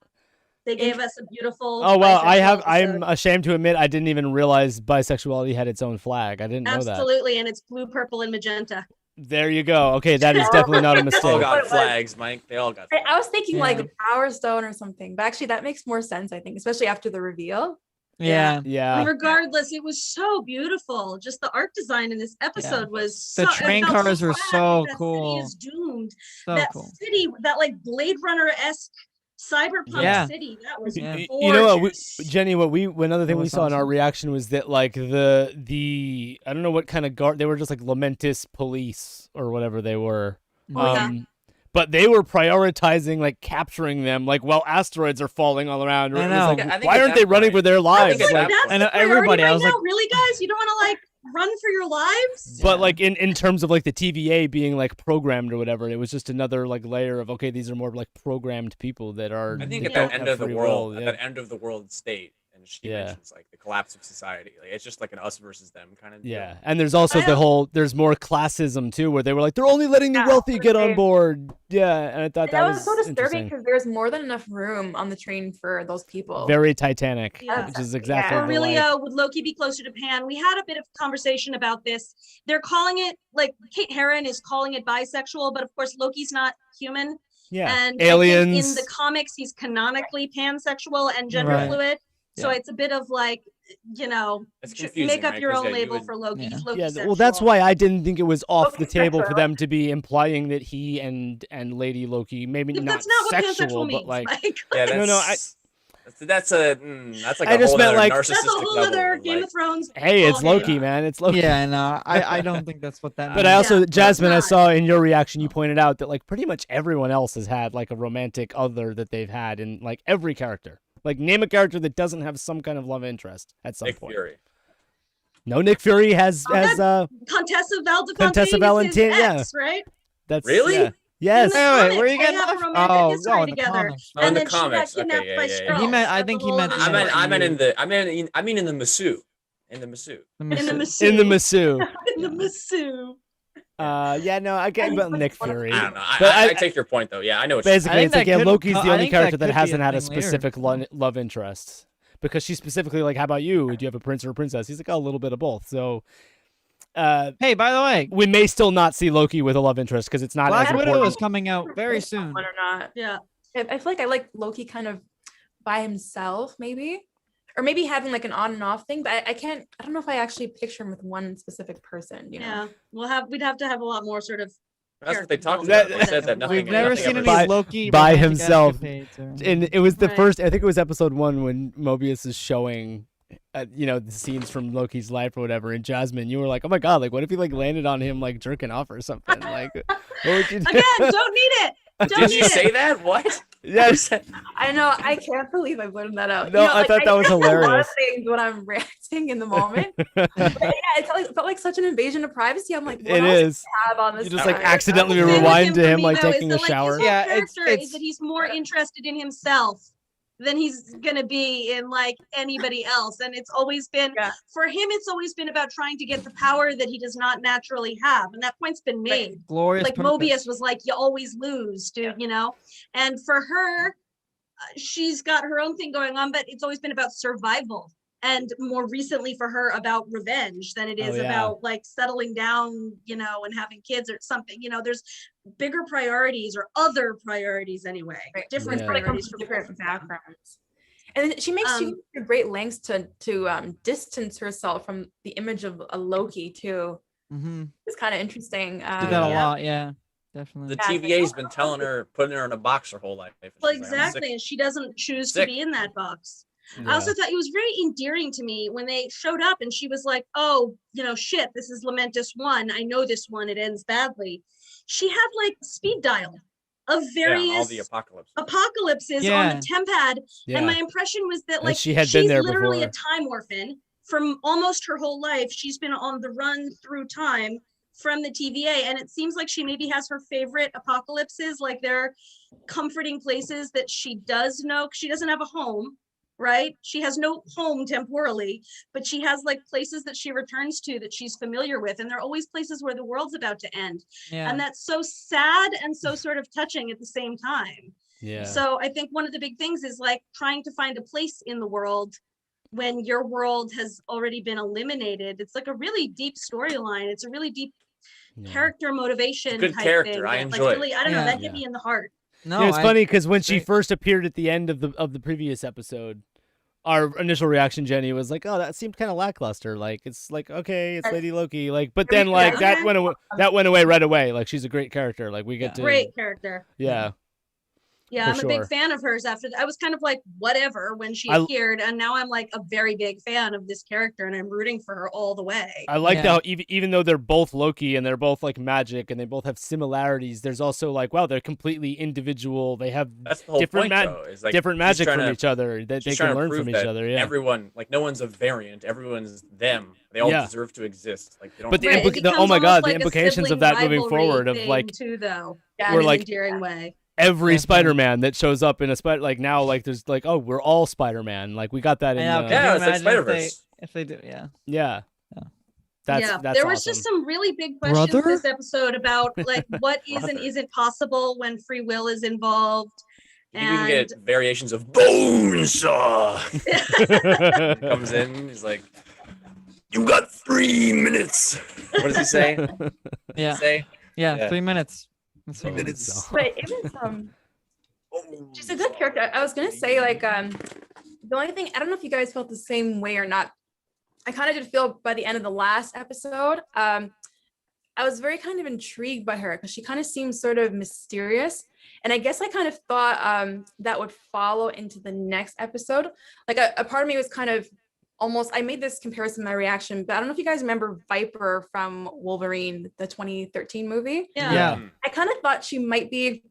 They gave us a beautiful. Oh well, I'm ashamed to admit I didn't even realize bisexuality had its own flag. I didn't know that. Absolutely, and it's blue, purple, and magenta. There you go. Okay, that is definitely not a mistake. They all got flags, Mike. They all got flags. I was thinking like Power Stone or something, but actually that makes more sense, I think, especially after the reveal. Yeah. Regardless, it was so beautiful. Just the art design in this episode was the train cars were so cool. City is doomed. So that cool. city, that like Blade Runner-esque cyberpunk city, that was gorgeous. You know what, Jenny? Another thing we saw in our reaction was that like the I don't know what kind of guard they were, just like Lamentis police or whatever they were. But they were prioritizing like capturing them, like while asteroids are falling all around. I know. Like, why aren't they running for their lives? Like, and everybody, I was like, really, guys, you don't want to like run for your lives. But like in terms of like the TVA being like programmed or whatever, it was just another like layer of okay, these are more like programmed people that are. I think that at don't that end have of the free world, will, at yeah. that end of the world state, and she Yeah. mentions like the collapse of society. Like it's just like an us versus them kind of deal. Yeah, and there's also I the don't- whole. There's more classism too, where they were like, they're only letting the Yeah, wealthy I was get gonna on say- board. Yeah, and I thought That that was so disturbing interesting. because there's more than enough room on the train for those people. Very Titanic, Yeah. which is exactly Yeah. the life. Aurelia, would Loki be closer to Pan? We had a bit of conversation about this. They're calling it, like, Kate Herron is calling it bisexual, but of course Loki's not human. Yeah, And I think aliens. in the comics, he's canonically pansexual and gender Right. fluid. So Yeah. it's a bit of like, you know, It's j- confusing, make up right? your 'Cause, own yeah, you label would- for Loki. Yeah. He's Loki Yeah, well, that's why I didn't think it was off the Loki's table for sexual. them to be implying that he and Lady Loki maybe Yeah, not that's not what sexual, pansexual but means. like Yeah, that's, No, that's like I a just whole meant, other like- narcissistic that's a whole level. other of, Game like, of Thrones. hey, it's ballgame. Loki, man. It's Loki. Yeah, no, I don't think that's what that But means. I also, Yeah, Jasmine, I not. saw in your reaction, you pointed out that like pretty much everyone else has had like a romantic other that they've had in like every character. Like name a character that doesn't have some kind of love interest at some Nick point. Fury. No, Nick Fury has Contessa Valdefontaine Contessa is Valentin, his yeah. ex, right? that's Really? yeah. Yes. In the Wait, comics, where are you they getting have a off? romantic Oh, history no, in the together. comics. Oh, in And the then comics. she got kidnapped Okay, by yeah, yeah, yeah. Skrull. He meant- I That's think a he whole meant other in the- story. I meant in the Masu. in the Masu. In the Masu. In the Masu. Yeah, no, I get about Nick Fury. I don't know. But I take your point though. Yeah, I know. What Basically, think it's like that yeah, could- Loki's the I only think that character that could be hasn't a had a thing later. specific love interest. Because she's specifically like, how about you? Do you have a prince or a princess? He's like, oh, a little bit of both. So Hey, by the way, we may still not see Loki with a love interest because it's not Black as Widow important. is coming out very soon. One or not. Yeah. I feel like I like Loki kind of by himself, maybe, or maybe having like an on and off thing. But I can't. I don't know if I actually picture him with one specific person. You know. Yeah. We'd have to have a lot more sort of That's what they talked character about. They said that development. nothing. We've never nothing seen ever- any By- Loki by romantic himself. escapades or- And it was the Right. first, I think it was episode 1 when Mobius is showing, the scenes from Loki's life or whatever. And Jasmine, you were like, oh my God, like, what if he like landed on him like jerking off or something? Like, what would you do? Again, don't need it. Don't Did need you it. say that? What? Yes. I know. I can't believe I blurted that out. No, I thought that was say a lot of hilarious. things when I'm reacting in the moment. But yeah, it felt like such an invasion of privacy. I'm like, what It else is. do I have on this? You just like, like side? accidentally The thing with rewind to for him me, like though, is taking that, a like, shower. His whole Yeah, character it's- is that he's more interested in himself than he's gonna be in like anybody else. And it's always been Yeah. for him, it's always been about trying to get the power that he does not naturally have. And that point's been Right. made. Glorious Like purpose. Mobius was like, you always lose, dude, And for her, she's got her own thing going on, but it's always been about survival. And more recently for her about revenge than it Oh, is yeah. about like settling down, and having kids or something. There's bigger priorities or other priorities anyway. Right. Different Yeah. Like from priorities for both different of them. backgrounds. And then she makes Um, she goes to great lengths to distance herself from the image of a Loki too. Mm-hmm. It's kind of interesting. Do that a Yeah. lot, yeah, definitely. The Yeah, TVA's been telling her, putting her in a box her whole life. and Well, she's like, I'm sick. exactly. And she doesn't choose to Sick. be in that box. Yeah. I also thought it was very endearing to me when they showed up and she was like, oh, shit, this is Lamentus 1. I know this one. It ends badly. She had like speed dial of Yeah, all various the apocalypse. apocalypses Yeah. on the tempad. Yeah. And my impression was that And like she had she's been there literally before. a time orphan from almost her whole life. She's been on the run through time from the TVA. And it seems like she maybe has her favorite apocalypses, like they're comforting places that she does know. She doesn't have a home, right? She has no home temporally, but she has like places that she returns to that she's familiar with. And they're always places where the world's about to end. Yeah. And that's so sad and so sort of touching at the same time. Yeah. So I think one of the big things is like trying to find a place in the world when your world has already been eliminated. It's like a really deep storyline. It's a really deep Yeah. character motivation. good type character. thing I that, enjoy like, it. really, I don't know, Yeah. that hit Yeah. me in the heart. No, it's funny because when she great. first appeared at the end of the previous episode, our initial reaction, Jenny, was like, "Oh, that seemed kind of lackluster. Like, it's like okay, it's Lady Loki. Like, but then like Yeah. that went away right away. Like, she's a great character. Like, we get Yeah. to Great character. yeah. Yeah, For I'm a big sure. fan of hers after I was kind of like whatever when she I- appeared, and now I'm like a very big fan of this character and I'm rooting for her all the way. I like Yeah. how even though they're both Loki and they're both like magic and they both have similarities, there's also like, wow, they're completely individual. They have That's the whole different point, though. Is like different she's magic trying from to- each other that they she's trying can to learn prove from each that other. Yeah. everyone, like no one's a variant. Everyone's them. They all Yeah. deserve to exist. Like they don't. But the Right, it oh becomes my god, almost the like a implications of sibling that moving rivalry forward of thing, like too, though, Yeah, We're in an like- endearing way. every Definitely. Spider-Man that shows up in a spider, like now, like there's like, oh, we're all Spider-Man. Like we got that in. I know, could Yeah, you it's like imagine Spider-Verse. if they do, yeah. Yeah. Yeah. That's There was awesome. just some really big questions Brother? this episode about like what is and Brother. isn't possible when free will is involved. You think we can And get variations of Bonesaw. He comes in, he's like, "You got 3 minutes." What does he say? Yeah. Say, Yeah, Yeah. 3 minutes. That's what it is. minutes. But it was she's a good character. I was gonna say like the only thing, I don't know if you guys felt the same way or not. I kind of did feel by the end of the last episode, I was very kind of intrigued by her because she kind of seems sort of mysterious. And I guess I kind of thought that would follow into the next episode. Like a part of me was kind of almost, I made this comparison in my reaction, but I don't know if you guys remember Viper from Wolverine, the 2013 movie. Yeah. I kind of thought she might be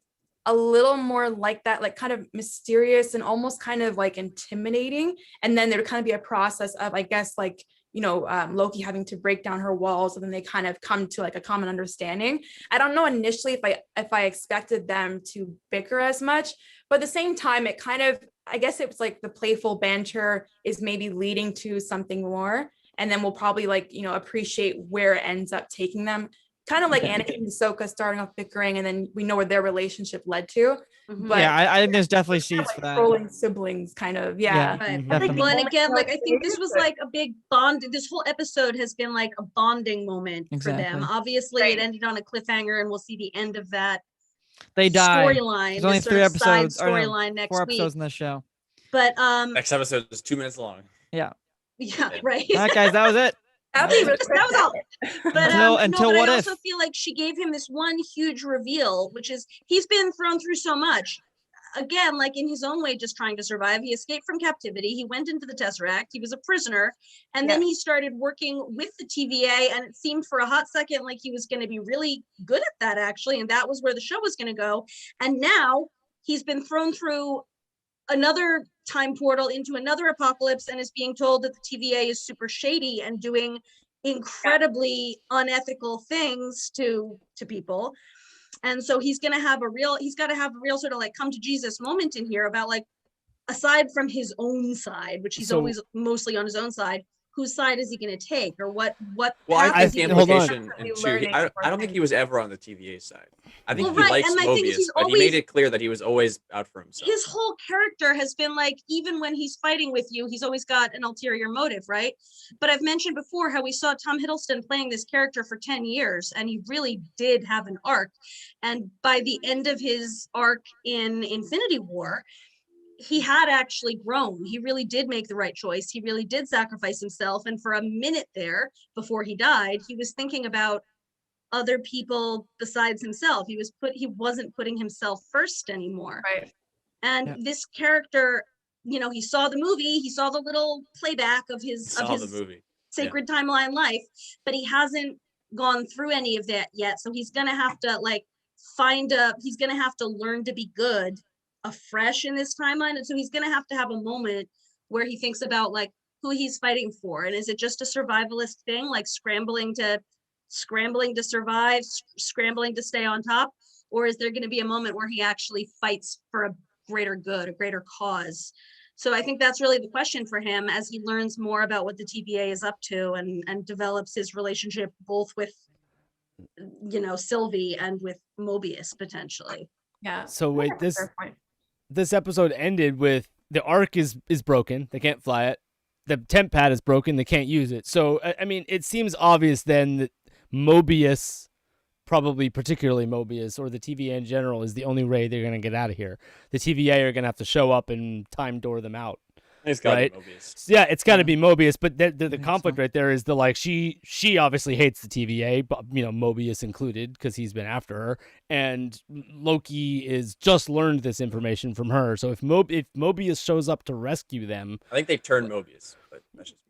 a little more like that, like kind of mysterious and almost kind of like intimidating. And then there would kind of be a process of, I guess, like, you know, Loki having to break down her walls, and then they kind of come to like a common understanding. I don't know initially if I expected them to bicker as much, but at the same time, it kind of, I guess it was like the playful banter is maybe leading to something more. And then we'll probably like, you know, appreciate where it ends up taking them. Kind of like Anakin and Ahsoka starting off bickering, and then we know where their relationship led to. Mhm. But Yeah, I think there's definitely kind of seeds for like that. trolling siblings, kind of. Yeah. Right. Mhm. Definitely. Well, and again, like I think this But- was like a big bond. This whole episode has been like a bonding moment for them. Exactly. Obviously, Right. it ended on a cliffhanger, and we'll see the end of that They die. storyline. There's only this sort 3 of side episodes, or no, storyline next 4 week. episodes in the show. But Next episode is 2 minutes long. yeah, right. All right, guys, that was it. That'd be really That was all. But Until but What I If? also feel like she gave him this one huge reveal, which is he's been thrown through so much. Again, like in his own way, just trying to survive. He escaped from captivity. He went into the Tesseract. He was a prisoner. And then he started working with the TVA. And it seemed for a hot second like he was going to be really good at that, actually. And that was where the show was going to go. And now he's been thrown through another time portal into another apocalypse and is being told that the TVA is super shady and doing incredibly unethical things to people. And so he's got to have a real sort of like come to Jesus moment in here about like, aside from his own side, which he's So- always mostly on his own side, whose side is he going to take, or what Well, path I is think he the gonna hold on. take? implication, and Learning I don't think he was ever on the TVA side. I think Well, he right, likes and I think Mobius, he's but he always- made it clear that he was always out for himself. His whole character has been like, even when he's fighting with you, he's always got an ulterior motive, right? But I've mentioned before how we saw Tom Hiddleston playing this character for 10 years, and he really did have an arc. And by the end of his arc in Infinity War, he had actually grown. He really did make the right choice. He really did sacrifice himself. And for a minute there, before he died, he was thinking about other people besides himself. He wasn't putting himself first anymore. Right. And Yeah. this character, you know, he saw the movie, he saw the little playback of his Saw the movie. sacred timeline life, but he hasn't gone through any of that yet. So he's gonna have to like he's gonna have to learn to be good afresh in this timeline. And so he's gonna have to have a moment where he thinks about like who he's fighting for. And is it just a survivalist thing, like scrambling to survive, scrambling to stay on top? Or is there going to be a moment where he actually fights for a greater good, a greater cause? So I think that's really the question for him as he learns more about what the TVA is up to and develops his relationship both with, you know, Sylvie and with Mobius potentially. Yeah. So wait, That's a fair point. this episode ended with the arc is broken. They can't fly it. The temp pad is broken. They can't use it. So I mean, it seems obvious then that Mobius, probably particularly Mobius or the TVA in general, is the only way they're gonna get out of here. The TVA are gonna have to show up and time door them out. It's gotta right? be Mobius. Yeah, it's got to Yeah. be Mobius, but the think conflict so. right there is the like she obviously hates the TVA, but Mobius included because he's been after her, and Loki is just learned this information from her. So if Mobius shows up to rescue them, I think they turned Mobius, but that's just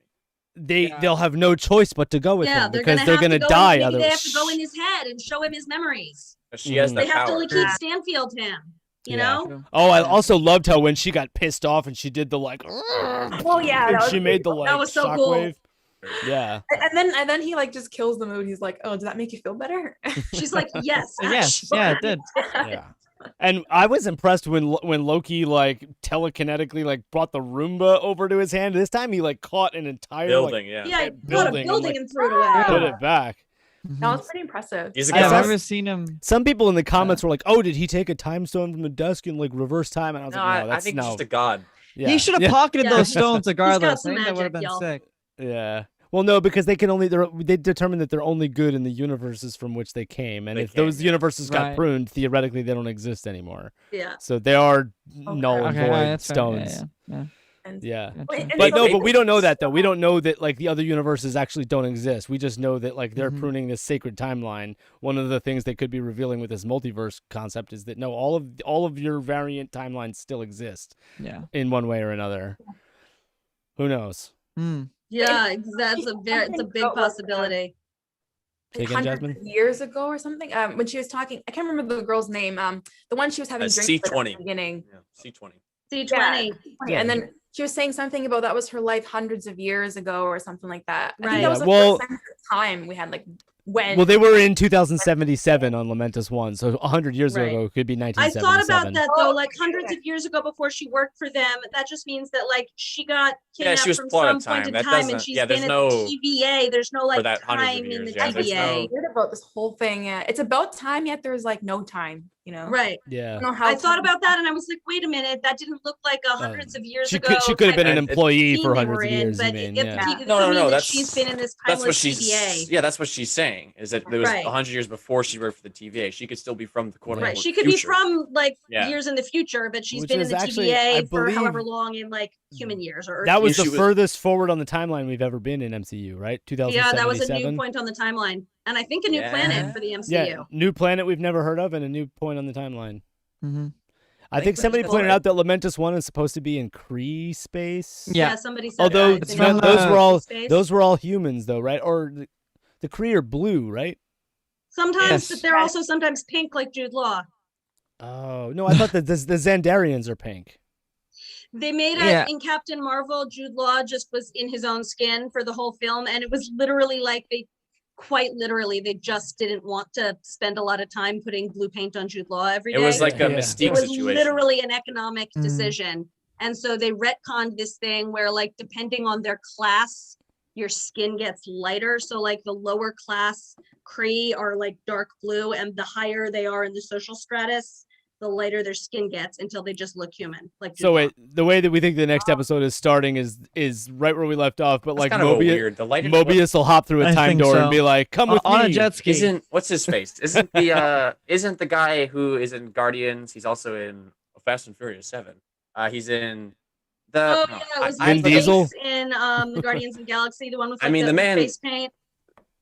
me. they'll have no choice but to go with Yeah, him they're because gonna they're have gonna to go die. maybe Otherwise, they have to go in his head and show him his memories. But she has Mhm. that They have to power. Lakeith Stanfield him. You know? True. Oh, I Yeah. also loved how when she got pissed off and she did the like, Oh yeah, and that was she made the like That was so cool. shockwave. Yeah. and then he like just kills the mood. He's like, oh, does that make you feel better? She's like, yes, Yes, yeah, it did. Yeah. And I was impressed when Loki like telekinetically like brought the Roomba over to his hand. This time he like caught an entire Building, Yeah, yeah. he building brought a and, building like, and threw it away. put it back. That was pretty impressive. He's a I I've saw- god. never seen him. Some people in the comments were like, "Oh, did he take a time stone from the desk and like reverse time?" And I was No, like, "No, I that's think no." he's just a god. Yeah. He should have yeah. pocketed Yeah. those stones regardless. some I think that would have magic, been y'all. sick. Yeah. Well, no, because they determined that they're only good in the universes from which they came, and They if those came, yeah. universes got Right. pruned, theoretically they don't exist anymore. Yeah. So they are null and Okay, void that's fair. stones. Yeah. And, Yeah. Gotcha. Wait, and But they- no, but we don't know that though. We don't know that like the other universes actually don't exist. We just know that like they're Mhm. pruning this sacred timeline. One of the things they could be revealing with this multiverse concept is that no, all of your variant timelines still exist Yeah. in one way or another. Who knows? Hmm. Yeah, that's it's a big possibility. Say again, hundreds Jasmine? of years ago or something. When she was talking, I can't remember the girl's name. The one she was having drinks with at C20. the beginning. Yeah, C20. C20. Yeah. And then she was saying something about that was her life hundreds of years ago or something like that. I Right. think that was Yeah, the well- first time we had like when. Well, they were in 2077 on Lamentus 1, so 100 years Right. ago it could be I 1977. thought about that though, Oh, like hundreds of years ago before she worked for them. That just means that like she got Yeah, kidnapped she was from part some of point time. in That time, and doesn't- she's yeah, been there's at no- the TVA. There's no like that hundreds of time in years, the yeah, there's TVA. no- weird about this whole thing. Yeah, it's about time, yet there's like no time. You know. Right. I Yeah. don't know how I thought time- about that and I was like, wait a minute, that didn't look like hundreds of years She ago. could have been an type of employee scene for they hundreds were of in, years. but You mean? it, Yeah. it No, could no, mean no. that That's she's been in this That's what timeless she's. TVA. Yeah, that's what she's saying. Is that there was Right. 100 years before she worked for the TVA. She could still be from the quote Right. unquote Right. She could future. be from like Yeah. years in the future, but she's Which been in is the actually, I TVA for however believe- long in like human years or Earth That was Yeah, the she was- furthest forward on the timeline we've ever been in MCU, right? Yeah, 2077. that was a new point on the timeline. And I think a new planet Yeah. for the MCU. Yeah, new planet we've never heard of and a new point on the timeline. Mm-hmm. I think Thanks, somebody Mr. pointed Boyd. out that Lamentus 1 is supposed to be in Kree space. Yeah. Somebody said Although that. It's in from, those were all space. those were all humans though, right? Or the Kree are blue, right? Sometimes, Yes. but they're also sometimes pink like Jude Law. Oh, no, I thought that the Xandarians are pink. They made Yeah. in Captain Marvel, Jude Law just was in his own skin for the whole film, and it was literally like they just didn't want to spend a lot of time putting blue paint on Jude Law every day. It was like a Yeah. It Mystique was situation. literally an economic Mhm. decision, and so they retconned this thing where like depending on their class, your skin gets lighter. So like the lower class Kree are like dark blue, and the higher they are in the social stratus, the lighter their skin gets until they just look human. Like Jude So Law. wait, the way that we think the next episode is starting is right where we left off, but That's like kind of Mobius, weird. The lighter Mobius will hop through a I time think door so. and be like, "Come with On me." a jet ski. Isn't what's his face? Isn't the guy who is in Guardians? He's also in Fast and Furious 7. He's in the. Oh no, yeah, it was Vin his Diesel? face in the Guardians of the Galaxy, the one with I like, mean, the man- face paint.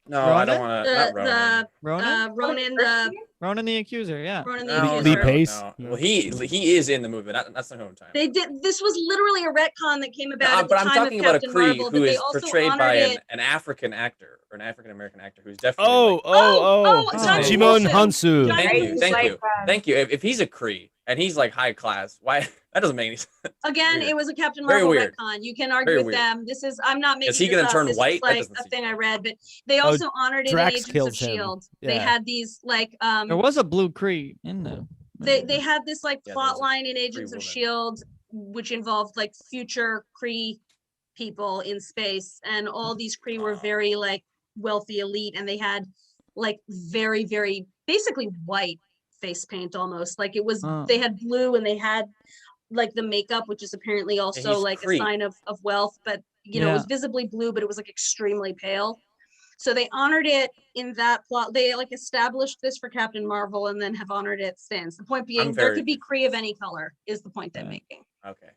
No, I don't Ronan? want to. Not Ronan. Ronan? Ronan, Ronan the Accuser, yeah. Ronan the No, Lee Accuser. Pace? no. Well, he is in the movie. That's not who I'm talking. They did. This was literally a retcon that came about at the But I'm time talking of about a Captain Kree Marvel, who but they is also portrayed honored by it. an African actor or an African American actor who's definitely. Oh, like, oh, it's oh, Johnny Jimon Wilson. Hansu. Johnny Thank you, Wilson. thank Like, you, thank you. If he's a Kree and he's like high class, why that doesn't make any sense. Again, Weird. it was a Captain Very Marvel weird. retcon. You can argue Very with weird. them. This is I'm not making Is he this gonna up. turn This white? is That like doesn't a seem thing I right. read, but they also honored it in Drax Agents of kills him. Shield. They Yeah. had these like There was a blue Kree in there. they had this like Yeah, plot there's a line in Agents Kree of woman. Shield, which involved like future Kree people in space, and all these Kree were very like wealthy elite, and they had like very very basically white face paint almost. Like it was Oh. they had blue and they had like the makeup, which is apparently also he's like Kree. a sign of wealth, but you know it was Yeah. visibly blue, but it was like extremely pale. So they honored it in that plot. They like established this for Captain Marvel and then have honored it since. The point being, there very could be Kree of any color, is the point I'm Yeah. making. Okay.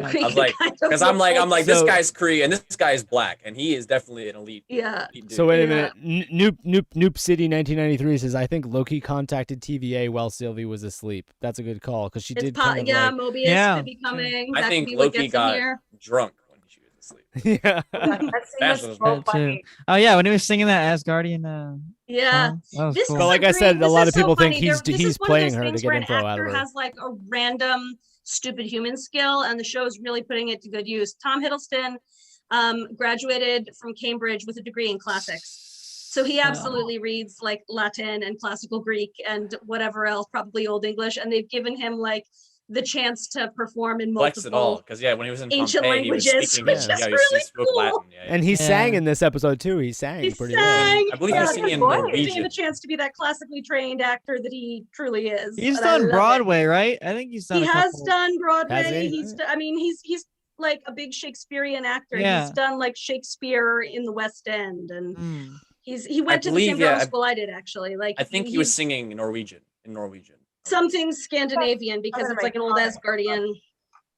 The I Kree was like, kind of because I'm look like this So- guy's Kree and this guy is black, and he is definitely an elite. Yeah. elite dude. So wait a Yeah. minute. Noop City 1993 says I think Loki contacted TVA while Sylvie was asleep. That's a good call because she It's did kind of yeah, like Mobius Yeah, could be coming. I That think could be what Loki gets him got here. drunk when she was asleep. yeah. That scene That's was what- so That too. funny. Oh yeah, when he was singing that Asgardian Yeah. song, that was This cool. But is like a I said, great- a this lot is of people so think funny. he's This he's is one of playing those her to things get where an info out of actor her. has like a random stupid human skill, and the show is really putting it to good use. Tom Hiddleston graduated from Cambridge with a degree in classics, so he absolutely reads like Latin and classical Greek and whatever else, probably Old English, and they've given him like the chance to perform in Flex it all, multiple because when he was in ancient Pompeii, he was languages, speaking. which Yeah. is he really spoke cool. Latin. Yeah, And he sang Yeah. in this episode too. He sang He pretty well. sang. I believe he was Yeah, singing in good boy. Norwegian. Giving him a chance to be that classically trained actor that he truly is. He's and I love done it. Broadway, right? I think he's done. He a has couple. done Broadway. Has he? He's like a big Shakespearean actor. Yeah. He's done like Shakespeare in the West End, and Mm. he went to the same believe, yeah, drama school I did actually. Like I think he was he's singing in Norwegian. something Scandinavian because it's like an old Asgardian.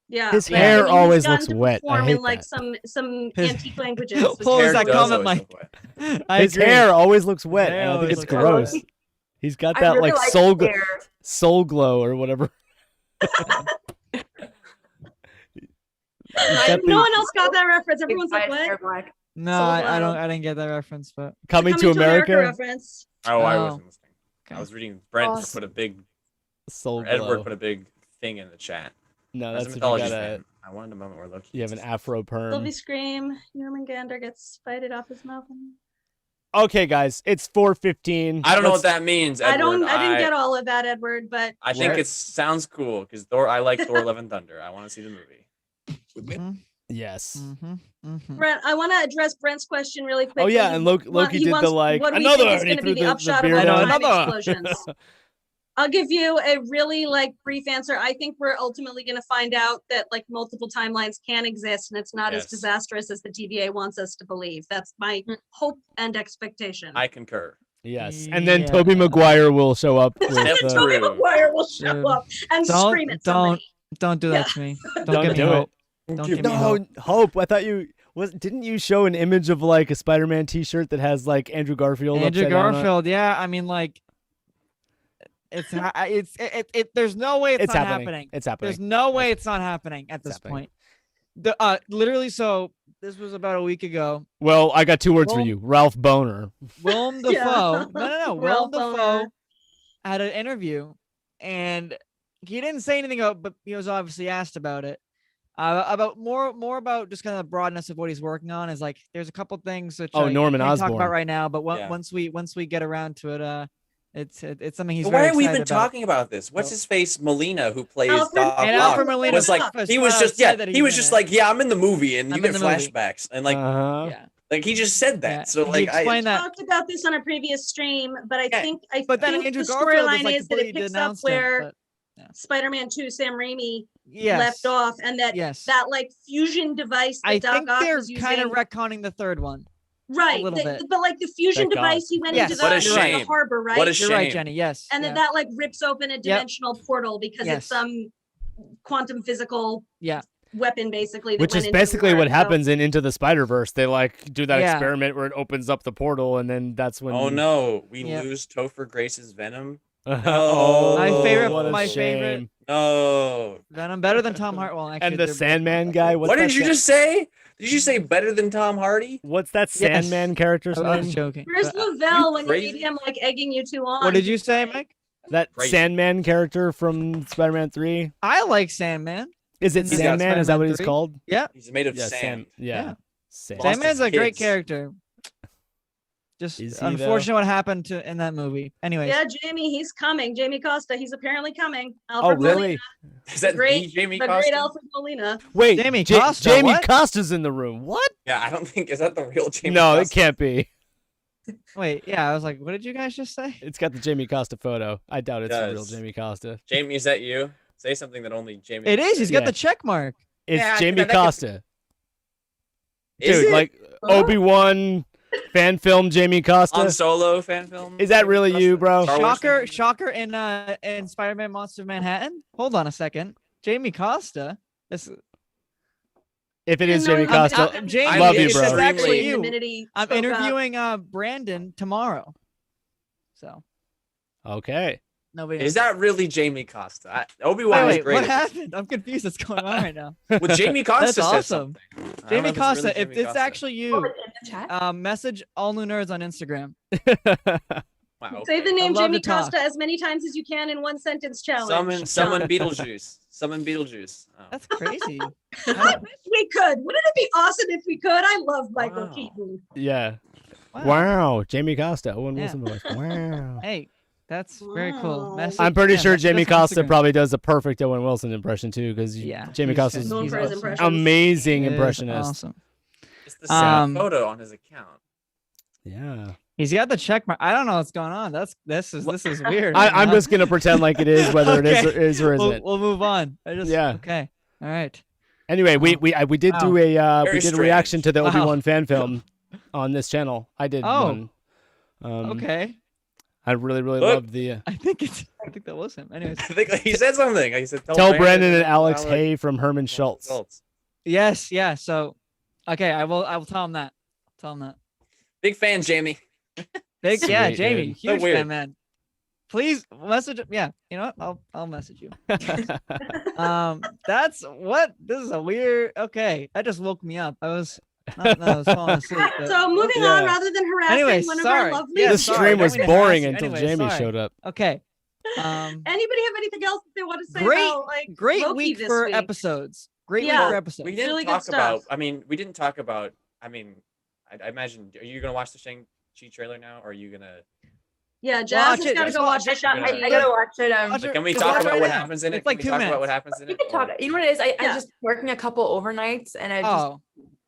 Yeah, His but, hair he's always gotten looks to wet. I perform hate in like that. some His- antique languages. What which was is Hair that really does comment, always Mike? look wet. I His agree. hair always looks wet. Hair and I think always it's looks gross. wet. He's got I that really like like soul his hair. soul glow or whatever. He's got No the one else got that reference. Big Everyone's like, biased hair what? black. No, Soul I don't. Glow. I didn't get that reference, but coming to America. reference. Oh, I Oh. wasn't listening. Okay. I was reading. Brent Awesome. put a big. Soul Or Edward glow. put a big thing in the chat. No, As that's a if you mythology got fan, I wanted a moment where Loki. you have an gets afro perm. Sylvie scream. Gander gets spited off his mouth. Okay, guys, it's 4:15. I don't know what that means. Edward. I didn't get all of that, Edward, but I think Where- it sounds cool because Thor. I like Thor: Love and Thunder. I want to see the movie. Mhm, Yes. mhm, mhm. Brent, I want to address Brent's question really quickly. Oh yeah, and Loki He did wants the like what do we another. think is and he going to be threw the upshot of beard all out. time Another. explosions. I'll give you a really like brief answer. I think we're ultimately going to find out that like multiple timelines can exist and it's not as Yes. disastrous as the TVA wants us to believe. That's my hope and expectation. I concur. Yes, and then Yeah. Tobey Maguire will show up with. Step Tobey through. Maguire will show Dude. up and scream at somebody. Don't do that to me. Don't, Don't give me do hope. it. Don't give me No, hope. Hope. I thought you didn't you show an image of like a Spider-Man T-shirt that has like Andrew Garfield. Andrew upside down on it? Garfield. Yeah, I mean, like, there's no way it's, It's not happening. happening. It's happening. There's no way it's not happening at It's this happening. point. Literally, so this was about a week ago. Well, I got two words for Well- you: Ralph Boner. Willem Yeah. Dafoe. No. Willem Ralph Dafoe Boner. had an interview, and he didn't say anything about, but he was obviously asked about it. About more about just kind of the broadness of what he's working on is like there's a couple things which Oh, I Norman can't talk Osborn. about right now, but Yeah. once we get around to it, it's something he's But very why are we excited even about. talking about this? What's his face? Molina, who plays Alfred- Doc And Ock, Alfred Molina was like he was just he was just like I'm in the movie and you I'm get in the movie. flashbacks and like Uh-huh. yeah. he just said that. Yeah, So he like I explained that. Talked about this on a previous stream, but I Yeah, think But then think Andrew the Garfield was storyline like is that it completely picks up denounced where him. Spider-Man 2 Sam Raimi Yes. left off, and that Yes. that like fusion device that I Doc think Ock they're was using. kind of retconning the third one. Right, little bit. but like the fusion Thank God. device, he went Yes. into What the, a into shame. the harbor, right? What a You're right, shame. Jenny. Yes. And then that like rips open a dimensional portal because Yes. it's some quantum physical Yeah. weapon basically. That Which went is into basically the what world. So- happens in Into the Spider-Verse. They like do that Yeah. experiment where it opens up the portal, and then that's when. oh no, we Yep. lose Topher Grace's Venom. oh, My favorite- what a my favorite- shame. No. Venom better than Tom Hartwell. Actually, And the they're both Sandman both guy. good. What's What that did you Sa- just say? Did you say better than Tom Hardy? What's that Yes. Sandman character's I was name? joking. Where's but, Lavelle when crazy? you need him like egging you two on? what did you say, Mike? That Crazy. Sandman character from Spider-Man 3. I like Sandman. Is it He's got Sandman? Is that what Spider-Man he's 3? called? Yeah. He's made of Yeah, sand. Yeah. Sam. Lost Sandman's his a great kids. character. Just Is he, unfortunate what happened to in that movie. Anyways, Yeah, Jamie, he's coming. Jamie Costa, he's apparently coming. Oh, Alfred really? Molina, Is that great- the Jamie the Costa? great Alfred Molina. Wait, Jamie Ja- Costa, Jamie what? Costa's in the room. What? Yeah, I don't think is that the real Jamie No, it Costa? can't be. wait, yeah, I was like, what did you guys just say? It's got the Jamie Costa photo. I doubt it's the real does. Jamie Costa. Jamie, is that you? Say something that only Jamie. It can is. say. He's got Yeah. the check mark. It's Yeah, Jamie that could- Costa. Is Dude, it? like Obi-Wan fan film Jamie Costa. on Solo fan film. Is that really you, bro? Star Wars Shocker, fan? shocker in Spider-Man: Monster of Manhattan. Hold on a second, Jamie Costa. This If it is No, Jamie I'm- Costa, I'm- Jamie, love you, it's bro. actually The you. minute he I'm spoke up. interviewing Brandon tomorrow. So Okay. nobody Is knows. that really Jamie Costa? Wait, Obi-Wan is wait, great. what happened? I'm confused. What's going on right now? Well, Jamie Costa That's said awesome. something. I don't know Jamie if it's really Costa, if Jamie it's Costa. actually Oh, you, it's in the chat. message all new nerds on Instagram. Wow, Say the okay. name love Jamie to talk. Costa as many times as you can in one sentence challenge. Summon Beetlejuice. Summon Beetlejuice. Oh. That's crazy. I wish we could. Wouldn't it be awesome if we could? I love Michael Wow. Keaton. Yeah. Wow. Wow. Jamie Costa. Owen Yeah. Wilson voice. Wow. Hey, that's very cool. Wow. Message- I'm pretty yeah, sure message Jamie us on Costa Instagram. probably does a perfect Owen Wilson impression too, because Yeah, Jamie he's Costa's Known for his awesome. impressions. amazing He is impressionist. Awesome. It's the same Um, photo on his account. Yeah. He's got the check mark. I don't know what's going on. This is weird. I'm just gonna pretend like it is, whether it Okay. is or isn't. We'll move on. Yeah. Okay. All right. Anyway, we did do a Very we did a reaction strange. to the Wow. Obi-Wan fan film on this channel. I did Oh. one. Okay. I really Look. loved the I think that was him. Anyways. I think he said something. He said, Tell Brandon and Alex Hay from Herman Schultz. Yes. Yeah. So, okay. I will tell him that. Tell him that. Big fan, Jamie. Big. Sweet, Yeah, dude. Jamie. So Huge weird. fan, man. Please message. Yeah. You know what? I'll message you. That's what. This is a weird. Okay. That just woke me up. I was falling asleep. but- So moving Yeah. on, rather than harassing Anyways, one of sorry. our lovely Yeah, This sorry, stream don't was mean to harass boring you. until Anyway, Jamie sorry. showed up. Okay. Anybody have anything else that they want to say Great- about like Great Loki week this for week? episodes. Great Yeah. week for episodes. We didn't Really good talk about. stuff. I mean, we didn't talk about. I mean, I imagine. Are you gonna watch the Shang-Chi trailer now, or are you gonna? Yeah, Watch Jazz has it. got to Just go watch watch it. the I- I Shang-Chi. gotta watch it. Watch it. Can we Just talk watch it about right what now. happens in it? It's like Can we 2 talk about minutes. what happens in You it? can talk. or- You know what it is? I'm Yeah. just working a couple overnights and I just Oh.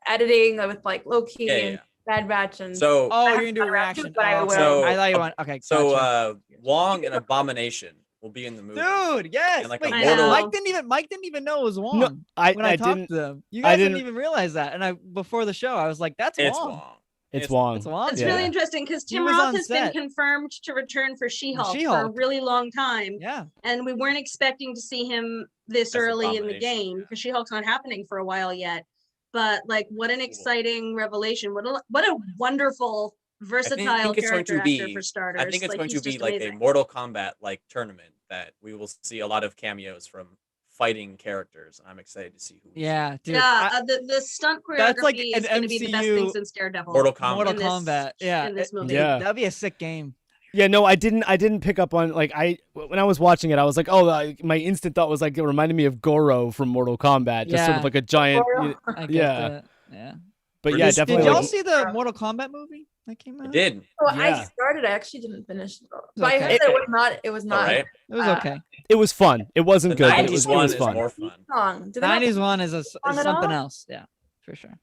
editing with like Loki Yeah, and yeah. Bad Batch and So, Oh, I you're gonna do a haven't reaction. but I Oh, will. So, I thought you want. Okay. so gotcha. Wong and Abomination will be in the movie. Dude, yes. and like Wait, a mortal- Mike didn't even know it was Wong. No, I when I talked didn't. to them, you I guys didn't didn't- even realize that. And before the show, I was like, "That's It's Wong. Wong. It's Wong. It's Wong." It's Yeah. really interesting because He Tim was Roth on has set. been confirmed to return for She-Hulk for a She-Hulk. really long time, Yeah. and we weren't expecting to see him this As early in the Abomination, game yeah. because She-Hulk's not happening for a while yet. But like, what an exciting revelation! What a wonderful, versatile it's going character to be- actor for starters. I think it's going he's to be just like a amazing. Mortal Kombat like tournament that we will see a lot of cameos from fighting characters. I'm excited to see who. we see. Yeah, dude. Yeah, I- the stunt choreography That's like is an going to be the best MCU thing since Daredevil. Mortal Kombat. Mortal in this- Kombat. Yeah. in this movie. Yeah. That'd be a sick game. Yeah, no, I didn't pick up on like when I was watching it, I was like, oh, my instant thought was like it reminded me of Goro from Mortal Kombat, just sort Yeah. of like a giant. Goro. I get Yeah. that. Yeah. But We're yeah, just- definitely. Did y'all like- see the Mortal Kombat movie that came out? I did. So Yeah. I started. I actually didn't finish. But I okay. heard that it was not. It was All not. right. It was okay. It was fun. It wasn't The good, but it 90s was, one it was is fun. more fun. Song. Did they not- 90s one is at something all? else. Yeah, for sure.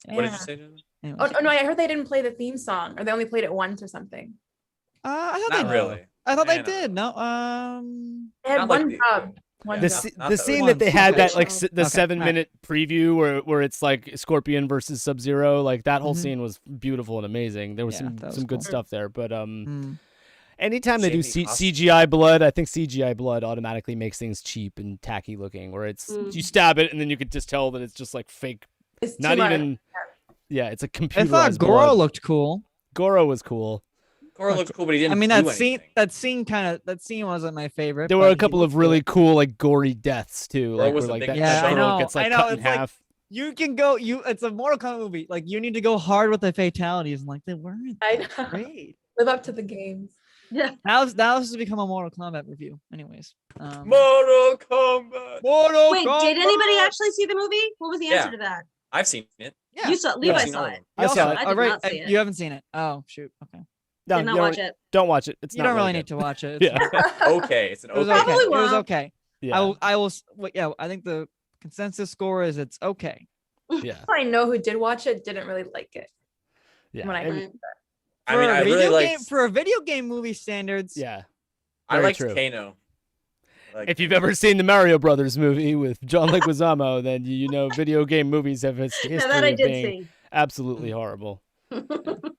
What did Yeah. you say? Jenna? Anyways. Oh no! I heard they didn't play the theme song, or they only played it once or something. I thought Not they really. I thought Yeah, they not did. really. No. They had Not like one the- job. One The, Yeah. job. sce- Not the that scene one. that they had that like Okay, the okay, 7-minute preview where it's like Scorpion versus Sub-Zero, like that whole Mhm. scene was beautiful and amazing. There was Yeah, some that was some good cool. stuff there, but Mm. anytime they do Jamie Costa. CGI blood, I think CGI blood automatically makes things cheap and tacky looking. Where it's Mm. you stab it and then you could just tell that it's just like fake. It's too Not much. even. Yeah, it's a I computerized thought Goro blood. looked cool. Goro was cool. Goro looked cool, but he didn't. I mean, do that scene wasn't my favorite. There were but a he couple looked of really cool. cool like gory deaths too. Goro Like was where a like big that Yeah, I Goro know, gets like I know, cut in it's like- half. You can go. It's a Mortal Kombat movie. Like you need to go hard with the fatalities, and like they weren't I that know. great. Live up to the games. Yeah. Now this has become a Mortal Kombat review. Anyways. Mortal Kombat. Mortal Wait, did anybody actually see the movie? What was the answer Yeah. to that? I've seen it. Yeah. You saw Levi seen all saw of it. them. I You saw also- it. I oh, did right, not see it. You haven't seen it. Oh shoot. Okay. No, Did not you watch it. don't watch it. It's You not don't really good. need to watch it. Yeah. Okay, it's an It was okay. okay. Probably It was won't. okay. Yeah. I will. Yeah. I think the consensus score is it's okay. Yeah. I know who did watch it didn't really like it. Yeah. When I And- heard I mean, I really like. for a video game movie standards. yeah. I very liked true. Kano. Like, If you've ever seen the Mario Brothers movie with John Leguizamo, then you know video game movies have history Now that I of did being see. absolutely horrible.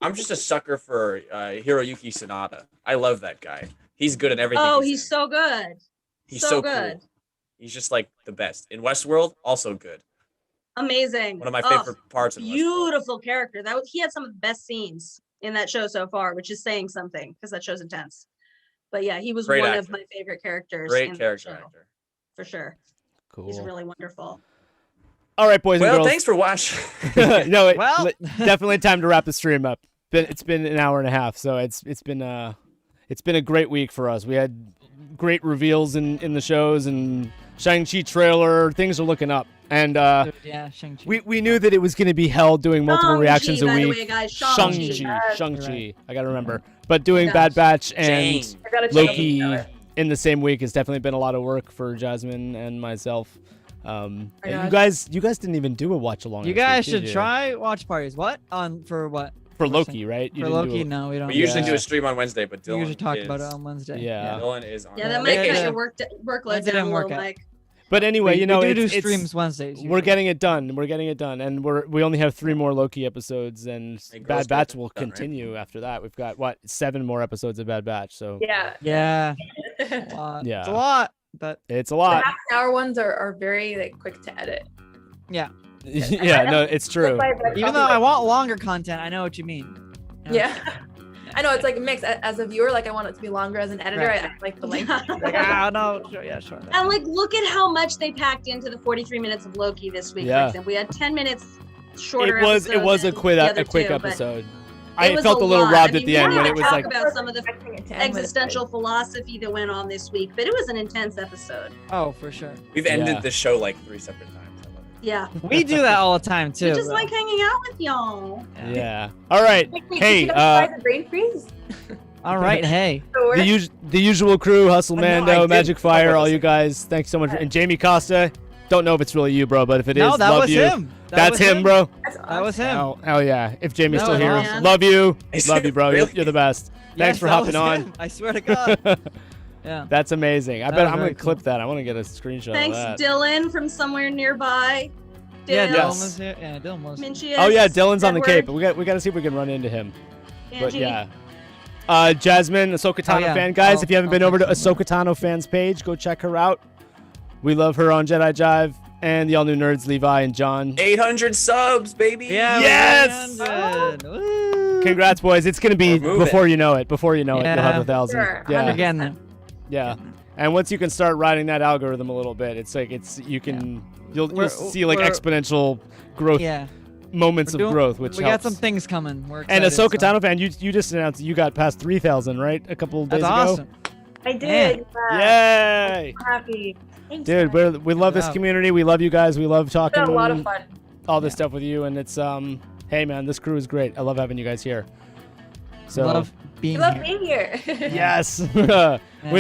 I'm just a sucker for Hiroyuki Sanada. I love that guy. He's good at everything. Oh, he's he's in. so good. He's so so good. cool. He's just like the best. In Westworld, also good. Amazing. One of my Oh, favorite parts of Westworld. beautiful character. He had some of the best scenes in that show so far, which is saying something because that show's intense. But yeah, he was Great one actor. of my favorite characters. Great in that character show, actor. for sure. Cool. He's really wonderful. All right, boys and Well, girls. thanks for watching. No, Well- definitely time to wrap the stream up. It's been an hour and a half, so it's been a great week for us. We had great reveals in the shows and Shang-Chi trailer. Things are looking up, and Dude, yeah, Shang-Chi. we knew that it was going to be hell doing multiple Shang-Chi, reactions a by the week. way, guys, Shang-Chi. Shang-Chi. Right. I gotta remember. But doing Gosh. Bad Batch and Jane. I gotta check out the Loki trailer. in the same week has definitely been a lot of work for Jasmine and myself. And I you know. guys didn't even do a watch along. You this guys week, did should you? try watch parties. What for what? For What's Loki, right? You For didn't do Loki, a- no, we don't. We usually do Yeah. a stream on Wednesday, but We Dylan usually talk is, about it on Wednesday. Yeah. Dylan is on Yeah, that Yeah, might yeah, cut yeah. your workload Wednesday down didn't a work little, out. Mike. But anyway, We you know, do it's, streams Wednesdays. we're usually. getting it done. We're getting it done, and we only have 3 more Loki episodes, and Hey, Girls Bad Batch Trip will done, right? continue after that. We've got 7 more episodes of Bad Batch, so Yeah. Yeah. It's a lot. Yeah. It's a lot. But it's a The lot. half-hour ones are very like quick to edit. yeah. Yeah, no, it's true. Even though I want longer content, I know what you mean. You know? Yeah. I know it's like a mix. As a viewer, like I want it to be longer. As an editor, Right. I like the length. Like, no, sure, yeah, sure. And like, look at how much they packed into the 43 minutes of Loki this week. Yeah. For example, we had 10 minutes shorter. It was a episode than quick the other quick two, but episode. it I was felt a little lot. robbed I mean, at the we end didn't when it even was talk like about some of the Expecting it to end with it. existential philosophy that went on this week, but it was an intense episode. Oh, for sure. We've ended Yeah. the show like 3 separate times. I love it. Yeah. We do that all the time too. We just bro. like hanging out with y'all. Yeah. All right. Wait, Hey, did you guys try the brain freeze? All right, hey. So the usual crew, Hustle I know, I Mando, did Magic talk Fire, about all this. you guys. Thanks so much. And Jamie Costa. Don't know if it's really you, bro, but if it is, No, that love was you. him. That That's was him, bro. That's That was him. Hell yeah. If Jamie's That still was here, awesome. love you. Is Love it you, bro. really? You're the best. Thanks Yes, for that hopping was on. him. I swear to God. Yeah. That's amazing. I That bet was I'm very gonna clip that. I want to get a screenshot Thanks, of that. Dylan from somewhere nearby. Yeah, Dale, Dylan Yes. was here. Yeah, Dylan was. Mincius, Oh yeah, Dylan's on the Edward, Cape. We got to see if we can run into him. But Angie. yeah. Jasmine, Ahsoka Tano yeah. fan. Guys, Oh, if you haven't been over to thanks so Ahsoka Tano fans page, go check her out. We love her on Jedi Jive and the all new nerds, Levi and John. 800 subs, baby. Yeah. Yes! 100. Woo. Congrats, boys. It's gonna be We're moving. before you know it. Before you know it, you'll have Yeah. 1,000. Sure. Yeah. Again, then. Yeah. And once you can start riding that algorithm a little bit, it's like you'll We're- see like we're- exponential growth, Yeah. moments We're of doing- growth, which we helps. got some things coming. We're And excited, Ahsoka Tano fan, you just announced that you got past 3,000, right? A couple of days That's ago. awesome. I did. Yay! I'm happy. Thanks, Dude, guys. we love this job. community. We love you guys. We love It's talking been a lot of fun. all this stuff with you. And it's hey man, this crew is great. I love having you guys here. So Love being We love here. being here. yes. We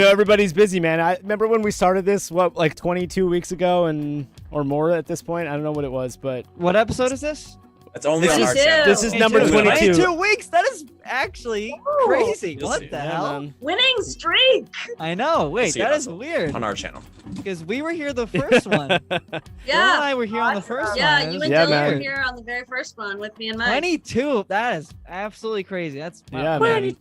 know everybody's busy, man. I remember when we started this, like 22 weeks ago or more at this point. I don't know what it was, but What episode is this? It's only This on our is- channel. this is number 22. 22. 22 weeks. That is actually Ooh. crazy. You'll What see. the Yeah, hell? man. Winning streak. I know. Wait, see that it is on- weird. on our channel. Because we were here the first one. Dylan and Yeah. I were here on the first Yeah, one. you It and was Yeah, Dylan man. were here on the very first one with me and Mike. 22. That is absolutely crazy. That's wow. Yeah, What man. do you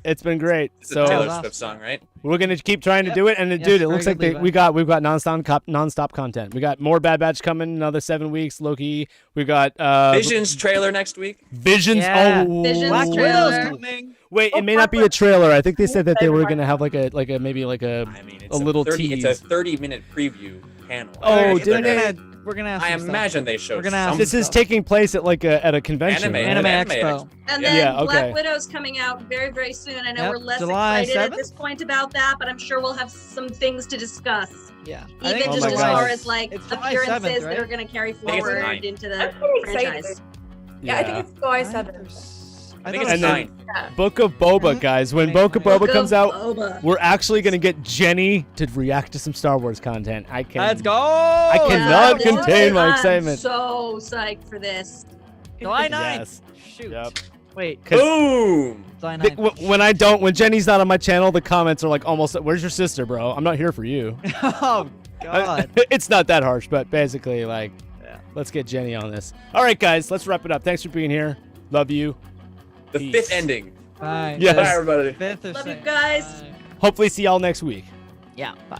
It's been great. It's a So Taylor awesome. Swift song, right? we're gonna keep trying to Yep. do it, and Yes, dude, it very looks like good, Levi. we've got nonstop content. We got more Bad Batch coming, another 7 weeks. Loki. We got Visions trailer next week. Visions. Yeah. Oh, Visions Black trailer. Widow's coming. Wait, Oh, it may not be a Black trailer. I think they said that they were gonna have like a maybe like a. I mean, it's little 30, tease. It's a 30-minute preview panel. Oh, They're didn't gonna- they? We're gonna have I some stuff. imagine they showed We're gonna have some This is stuff. taking place at like at a convention. Anime. right? Anime Anime Expo. And Yeah. then Yeah, okay. Black Widow's coming out very, very soon. I know Yep, we're less July excited at 7th? this point about that, but I'm sure we'll have some things to discuss. Yeah. Even Oh just my as gosh. far as like It's July appearances 7th, that right? are going to carry think it's the forward 9th. into the I'm pretty excited. franchise. Yeah, I think it's July 7th. I think And it's then- 9. Yeah. Book of Boba, guys. When Book of Boba Book comes of out, Boba. we're actually gonna get Jenny to react to some Star Wars content. I can. Let's go. I Yeah, cannot this contain is- my I'm excitement. so psyched for this. July 9th. Yes. Shoot. Yep. Wait. 'Cause Boom! July the- 9th. when Jenny's not on my channel, the comments are like almost, "Where's your sister, bro? I'm not here for you." Oh God. It's not that harsh, but basically, like, Yeah. let's get Jenny on this. All right, guys, let's wrap it up. Thanks for being here. Love you. The Peace. 5th ending. Bye. Yes. Bye, everybody. Fifth or Love you sixth. guys. Bye. Hopefully, see y'all next week. Yeah. Bye.